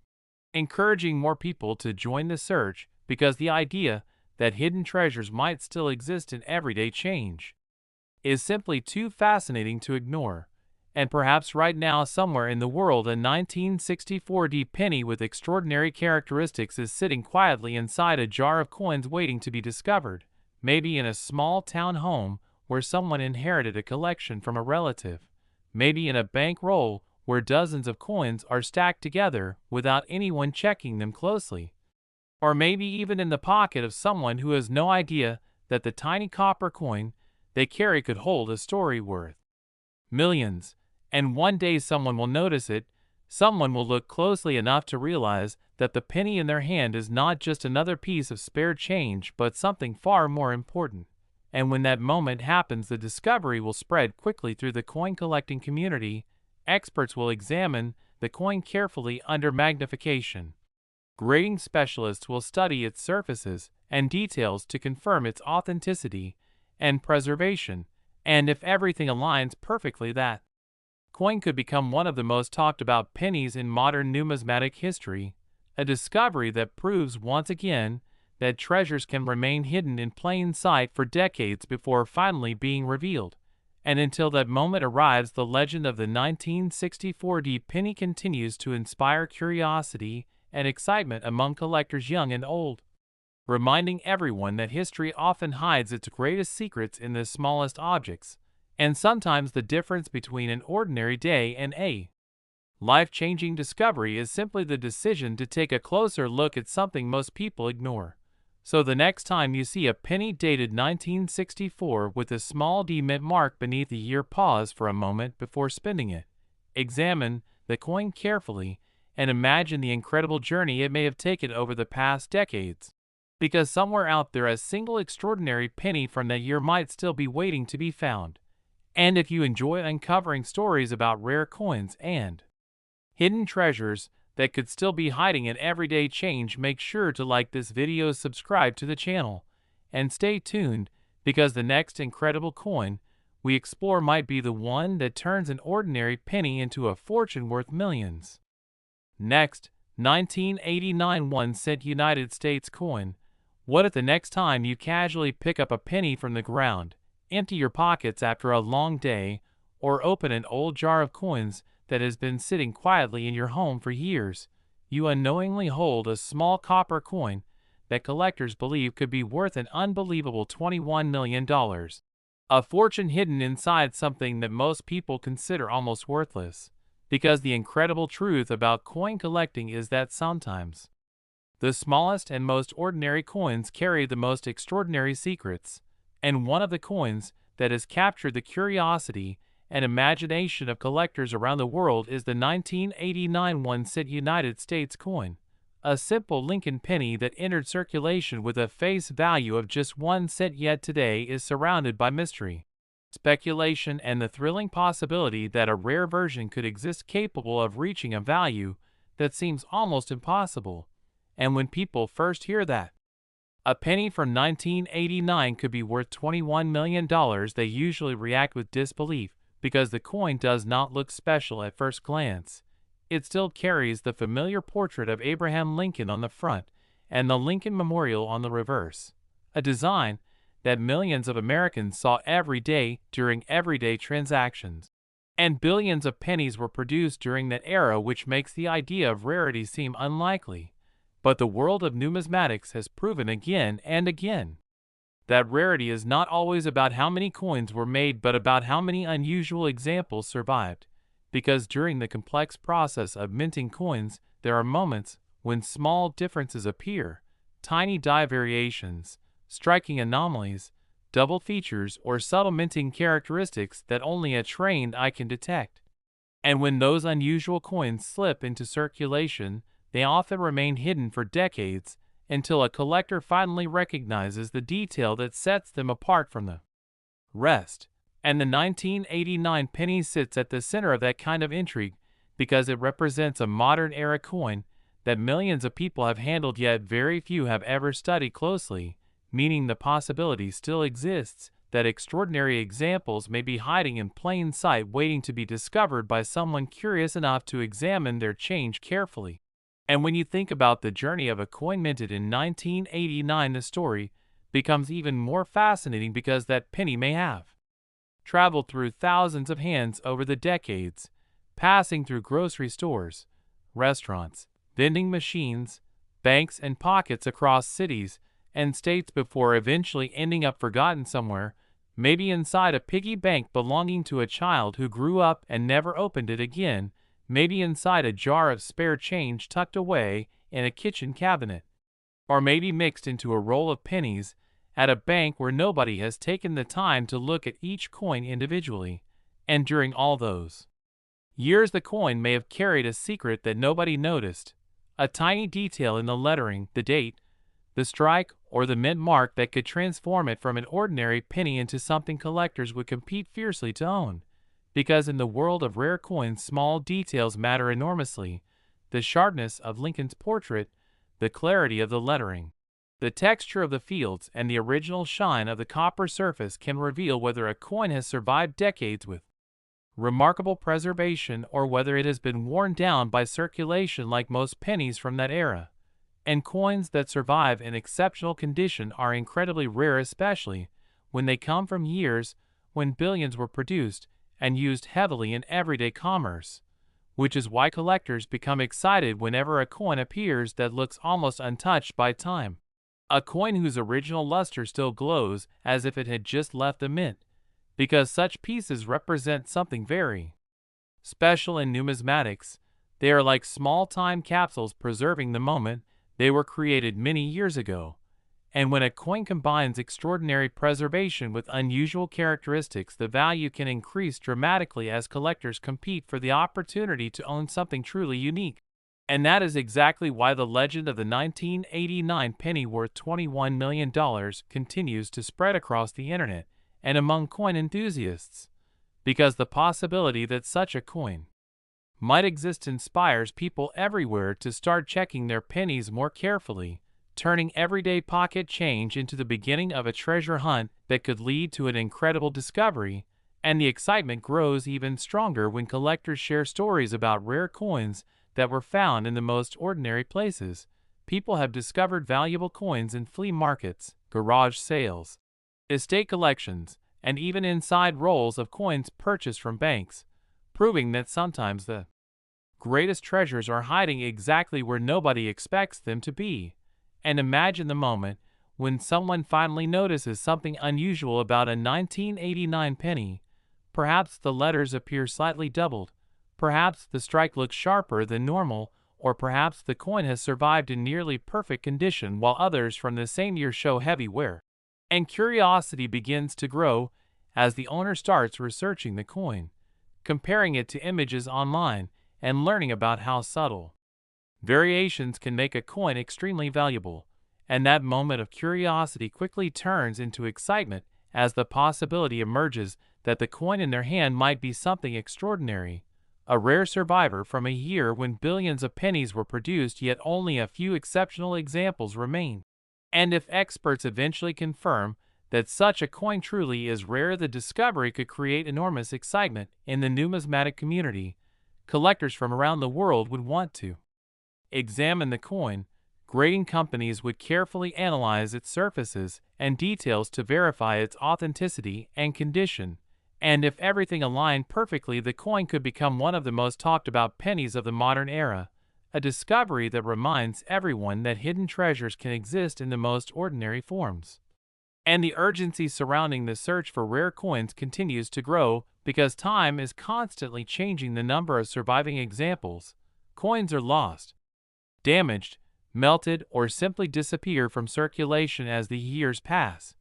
encouraging more people to join the search, because the idea that hidden treasures might still exist in everyday change is simply too fascinating to ignore. And perhaps right now, somewhere in the world, a 1964 penny with extraordinary characteristics is sitting quietly inside a jar of coins waiting to be discovered, maybe in a small town home where someone inherited a collection from a relative, maybe in a bank roll where dozens of coins are stacked together without anyone checking them closely. Or maybe even in the pocket of someone who has no idea that the tiny copper coin they carry could hold a story worth millions. And one day someone will notice it, someone will look closely enough to realize that the penny in their hand is not just another piece of spare change, but something far more important. And when that moment happens, the discovery will spread quickly through the coin collecting community. Experts will examine the coin carefully under magnification. Grading specialists will study its surfaces and details to confirm its authenticity and preservation, and if everything aligns perfectly, that coin could become one of the most talked about pennies in modern numismatic history, a discovery that proves once again that treasures can remain hidden in plain sight for decades before finally being revealed. And until that moment arrives, the legend of the 1964 penny continues to inspire curiosity and excitement among collectors young and old, reminding everyone that history often hides its greatest secrets in the smallest objects, and sometimes the difference between an ordinary day and a life-changing discovery is simply the decision to take a closer look at something most people ignore. So the next time you see a penny dated 1964 with a small D mint mark beneath the year, pause for a moment before spending it. Examine the coin carefully and imagine the incredible journey it may have taken over the past decades. Because somewhere out there, a single extraordinary penny from that year might still be waiting to be found. And if you enjoy uncovering stories about rare coins and hidden treasures that could still be hiding in everyday change, make sure to like this video, subscribe to the channel, and stay tuned, because the next incredible coin we explore might be the one that turns an ordinary penny into a fortune worth millions. Next, 1989 1-cent United States coin. What if the next time you casually pick up a penny from the ground, empty your pockets after a long day, or open an old jar of coins that has been sitting quietly in your home for years. You unknowingly hold a small copper coin that collectors believe could be worth an unbelievable $21 million. A fortune hidden inside something that most people consider almost worthless. Because the incredible truth about coin collecting is that sometimes the smallest and most ordinary coins carry the most extraordinary secrets. And one of the coins that has captured the curiosity and imagination of collectors around the world is the 1989 1-cent United States coin, a simple Lincoln penny that entered circulation with a face value of just 1 cent, yet today is surrounded by mystery, speculation, and the thrilling possibility that a rare version could exist capable of reaching a value that seems almost impossible. And when people first hear that a penny from 1989 could be worth $21 million, they usually react with disbelief because the coin does not look special at first glance. It still carries the familiar portrait of Abraham Lincoln on the front and the Lincoln Memorial on the reverse, a design that millions of Americans saw every day during everyday transactions. And billions of pennies were produced during that era, which makes the idea of rarity seem unlikely. But the world of numismatics has proven again and again that rarity is not always about how many coins were made, but about how many unusual examples survived. Because during the complex process of minting coins, there are moments when small differences appear, tiny die variations, striking anomalies, double features, or subtle minting characteristics that only a trained eye can detect. And when those unusual coins slip into circulation, they often remain hidden for decades until a collector finally recognizes the detail that sets them apart from the rest. And the 1989 penny sits at the center of that kind of intrigue because it represents a modern-era coin that millions of people have handled, yet very few have ever studied closely, meaning the possibility still exists that extraordinary examples may be hiding in plain sight, waiting to be discovered by someone curious enough to examine their change carefully. And when you think about the journey of a coin minted in 1989, the story becomes even more fascinating because that penny may have traveled through thousands of hands over the decades, passing through grocery stores, restaurants, vending machines, banks, and pockets across cities and states before eventually ending up forgotten somewhere, maybe inside a piggy bank belonging to a child who grew up and never opened it again, maybe inside a jar of spare change tucked away in a kitchen cabinet, or maybe mixed into a roll of pennies at a bank where nobody has taken the time to look at each coin individually. And during all those years, the coin may have carried a secret that nobody noticed, a tiny detail in the lettering, the date, the strike, or the mint mark that could transform it from an ordinary penny into something collectors would compete fiercely to own. Because in the world of rare coins, small details matter enormously. The sharpness of Lincoln's portrait, the clarity of the lettering, the texture of the fields, and the original shine of the copper surface can reveal whether a coin has survived decades with remarkable preservation or whether it has been worn down by circulation like most pennies from that era. And coins that survive in exceptional condition are incredibly rare, especially when they come from years when billions were produced and used heavily in everyday commerce, which is why collectors become excited whenever a coin appears that looks almost untouched by time. A coin whose original luster still glows as if it had just left the mint, because such pieces represent something very special in numismatics. They are like small time capsules preserving the moment they were created many years ago. And when a coin combines extraordinary preservation with unusual characteristics, the value can increase dramatically as collectors compete for the opportunity to own something truly unique. And that is exactly why the legend of the 1989 penny worth $21 million continues to spread across the internet and among coin enthusiasts. Because the possibility that such a coin might exist inspires people everywhere to start checking their pennies more carefully, turning everyday pocket change into the beginning of a treasure hunt that could lead to an incredible discovery. And the excitement grows even stronger when collectors share stories about rare coins that were found in the most ordinary places. People have discovered valuable coins in flea markets, garage sales, estate collections, and even inside rolls of coins purchased from banks. proving that sometimes the greatest treasures are hiding exactly where nobody expects them to be. And imagine the moment when someone finally notices something unusual about a 1989 penny. Perhaps the letters appear slightly doubled, perhaps the strike looks sharper than normal, or perhaps the coin has survived in nearly perfect condition while others from the same year show heavy wear. And curiosity begins to grow as the owner starts researching the coin, comparing it to images online, and learning about how subtle variations can make a coin extremely valuable. And that moment of curiosity quickly turns into excitement as the possibility emerges that the coin in their hand might be something extraordinary, a rare survivor from a year when billions of pennies were produced yet only a few exceptional examples remain. And if experts eventually confirm that such a coin truly is rare, the discovery could create enormous excitement in the numismatic community. Collectors from around the world would want to examine the coin. Grading companies would carefully analyze its surfaces and details to verify its authenticity and condition. And if everything aligned perfectly, the coin could become one of the most talked about pennies of the modern era, a discovery that reminds everyone that hidden treasures can exist in the most ordinary forms. And the urgency surrounding the search for rare coins continues to grow because time is constantly changing the number of surviving examples. Coins are lost, damaged, melted, or simply disappear from circulation as the years pass,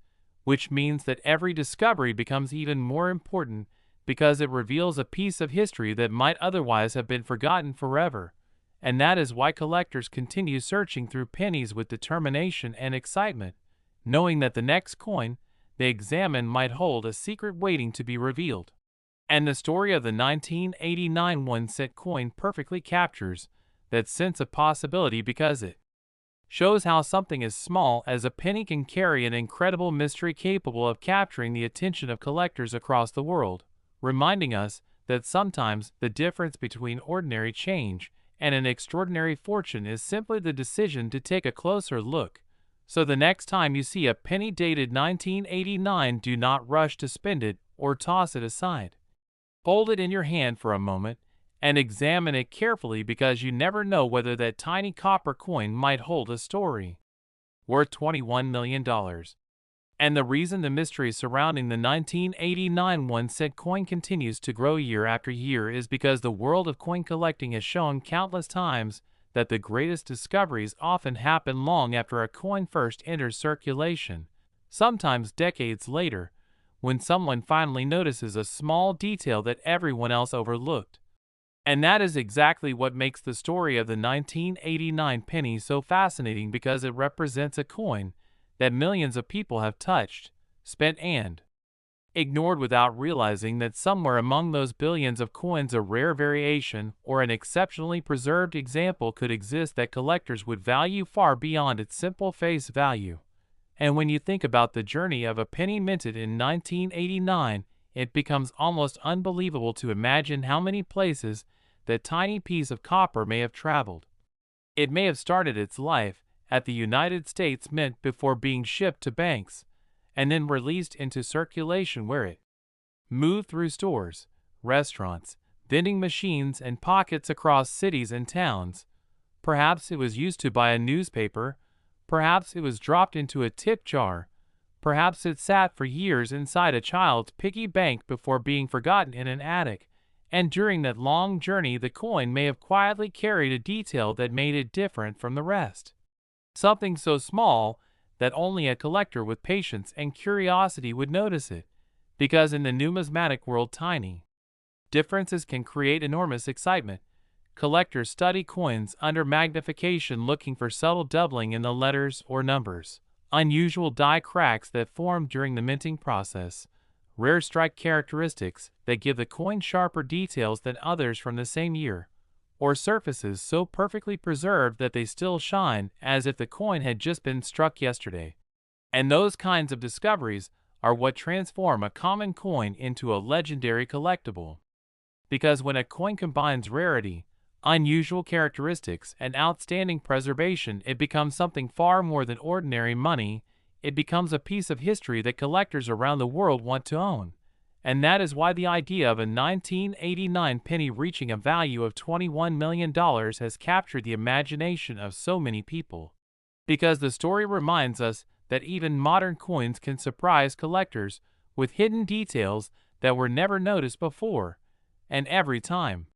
which means that every discovery becomes even more important because it reveals a piece of history that might otherwise have been forgotten forever. And that is why collectors continue searching through pennies with determination and excitement, knowing that the next coin they examine might hold a secret waiting to be revealed. And the story of the 1989 1-cent coin perfectly captures that sense of possibility because it shows how something as small as a penny can carry an incredible mystery capable of capturing the attention of collectors across the world, reminding us that sometimes the difference between ordinary change and an extraordinary fortune is simply the decision to take a closer look. So the next time you see a penny dated 1989, do not rush to spend it or toss it aside. Hold it in your hand for a moment and examine it carefully because you never know whether that tiny copper coin might hold a story worth $21 million. And the reason the mystery surrounding the 1989 1-cent coin continues to grow year after year is because the world of coin collecting has shown countless times that the greatest discoveries often happen long after a coin first enters circulation, sometimes decades later, when someone finally notices a small detail that everyone else overlooked. And that is exactly what makes the story of the 1989 penny so fascinating, because it represents a coin that millions of people have touched, spent, and ignored without realizing that somewhere among those billions of coins a rare variation or an exceptionally preserved example could exist that collectors would value far beyond its simple face value. And when you think about the journey of a penny minted in 1989, it becomes almost unbelievable to imagine how many places that tiny piece of copper may have traveled. It may have started its life at the United States Mint before being shipped to banks, and then released into circulation where it moved through stores, restaurants, vending machines, and pockets across cities and towns. Perhaps it was used to buy a newspaper, perhaps it was dropped into a tip jar, perhaps it sat for years inside a child's piggy bank before being forgotten in an attic. And during that long journey, the coin may have quietly carried a detail that made it different from the rest. Something so small that only a collector with patience and curiosity would notice it, because in the numismatic world, tiny differences can create enormous excitement. Collectors study coins under magnification, looking for subtle doubling in the letters or numbers, unusual die cracks that form during the minting process, rare strike characteristics that give the coin sharper details than others from the same year, or surfaces so perfectly preserved that they still shine as if the coin had just been struck yesterday. And those kinds of discoveries are what transform a common coin into a legendary collectible. Because when a coin combines rarity, unusual characteristics, and outstanding preservation, it becomes something far more than ordinary money. It becomes a piece of history that collectors around the world want to own. And that is why the idea of a 1989 penny reaching a value of $21 million has captured the imagination of so many people. Because the story reminds us that even modern coins can surprise collectors with hidden details that were never noticed before. And every time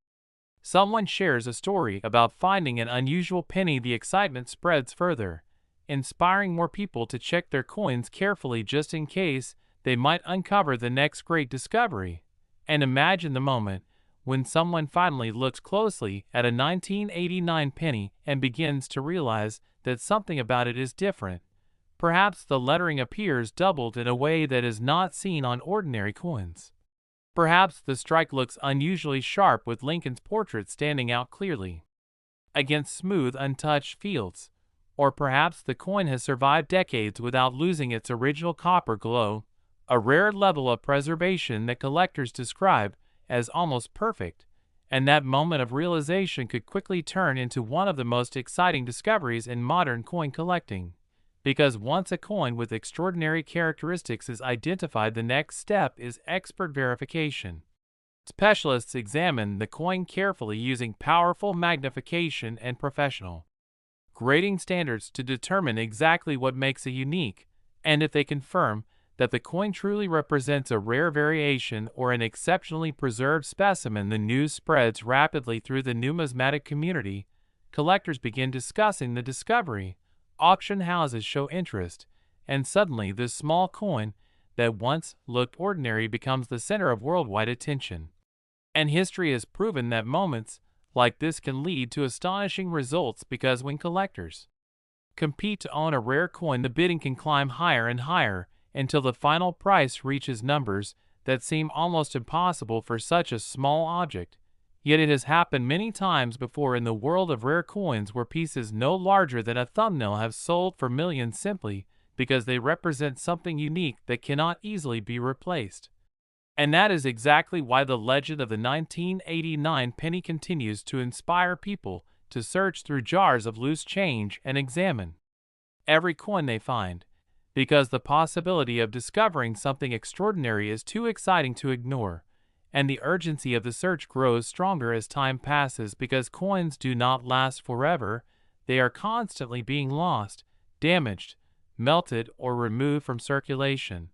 someone shares a story about finding an unusual penny, the excitement spreads further, inspiring more people to check their coins carefully just in case they might uncover the next great discovery. And imagine the moment when someone finally looks closely at a 1989 penny and begins to realize that something about it is different. Perhaps the lettering appears doubled in a way that is not seen on ordinary coins. Perhaps the strike looks unusually sharp with Lincoln's portrait standing out clearly against smooth, untouched fields. Or perhaps the coin has survived decades without losing its original copper glow, a rare level of preservation that collectors describe as almost perfect. And that moment of realization could quickly turn into one of the most exciting discoveries in modern coin collecting. Because once a coin with extraordinary characteristics is identified, the next step is expert verification. Specialists examine the coin carefully using powerful magnification and professional grading standards to determine exactly what makes it unique, and if they confirm that the coin truly represents a rare variation or an exceptionally preserved specimen, the news spreads rapidly through the numismatic community. Collectors begin discussing the discovery, auction houses show interest, and suddenly this small coin that once looked ordinary becomes the center of worldwide attention. And history has proven that moments like this can lead to astonishing results, because when collectors compete to own a rare coin, the bidding can climb higher and higher until the final price reaches numbers that seem almost impossible for such a small object. Yet it has happened many times before in the world of rare coins, where pieces no larger than a thumbnail have sold for millions simply because they represent something unique that cannot easily be replaced. And that is exactly why the legend of the 1989 penny continues to inspire people to search through jars of loose change and examine every coin they find, because the possibility of discovering something extraordinary is too exciting to ignore. And the urgency of the search grows stronger as time passes, because coins do not last forever. They are constantly being lost, damaged, melted, or removed from circulation,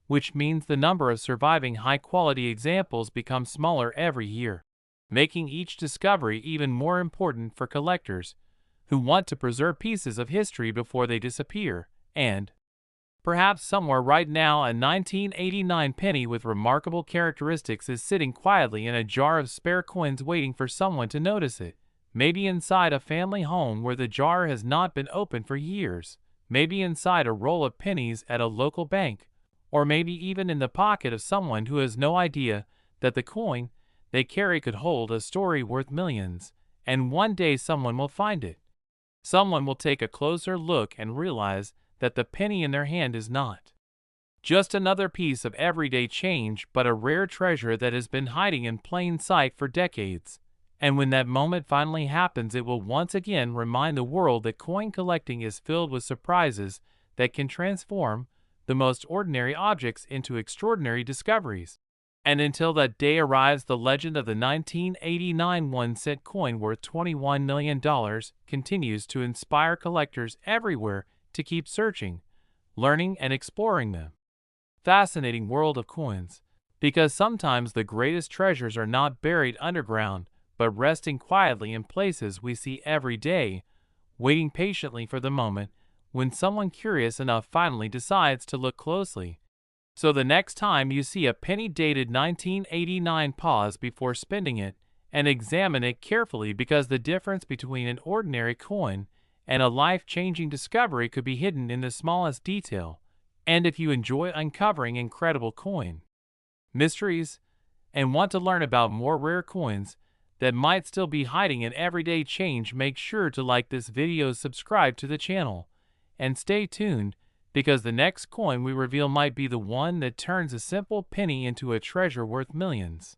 which means the number of surviving high-quality examples becomes smaller every year, making each discovery even more important for collectors who want to preserve pieces of history before they disappear. And perhaps somewhere right now, a 1989 penny with remarkable characteristics is sitting quietly in a jar of spare coins, waiting for someone to notice it. Maybe inside a family home where the jar has not been opened for years. Maybe inside a roll of pennies at a local bank. Or maybe even in the pocket of someone who has no idea that the coin they carry could hold a story worth millions. And one day someone will find it. Someone will take a closer look and realize that the penny in their hand is not just another piece of everyday change, but a rare treasure that has been hiding in plain sight for decades. And when that moment finally happens, it will once again remind the world that coin collecting is filled with surprises that can transform the most ordinary objects into extraordinary discoveries. And until that day arrives, the legend of the 1989 1-cent coin worth $21 million continues to inspire collectors everywhere to keep searching, learning, and exploring the fascinating world of coins. Because sometimes the greatest treasures are not buried underground, but resting quietly in places we see every day, waiting patiently for the moment when someone curious enough finally decides to look closely. So the next time you see a penny dated 1989, pause before spending it and examine it carefully, because the difference between an ordinary coin and a life-changing discovery could be hidden in the smallest detail. And if you enjoy uncovering incredible coin mysteries and want to learn about more rare coins that might still be hiding in everyday change, make sure to like this video, subscribe to the channel, and stay tuned, because the next coin we reveal might be the one that turns a simple penny into a treasure worth millions.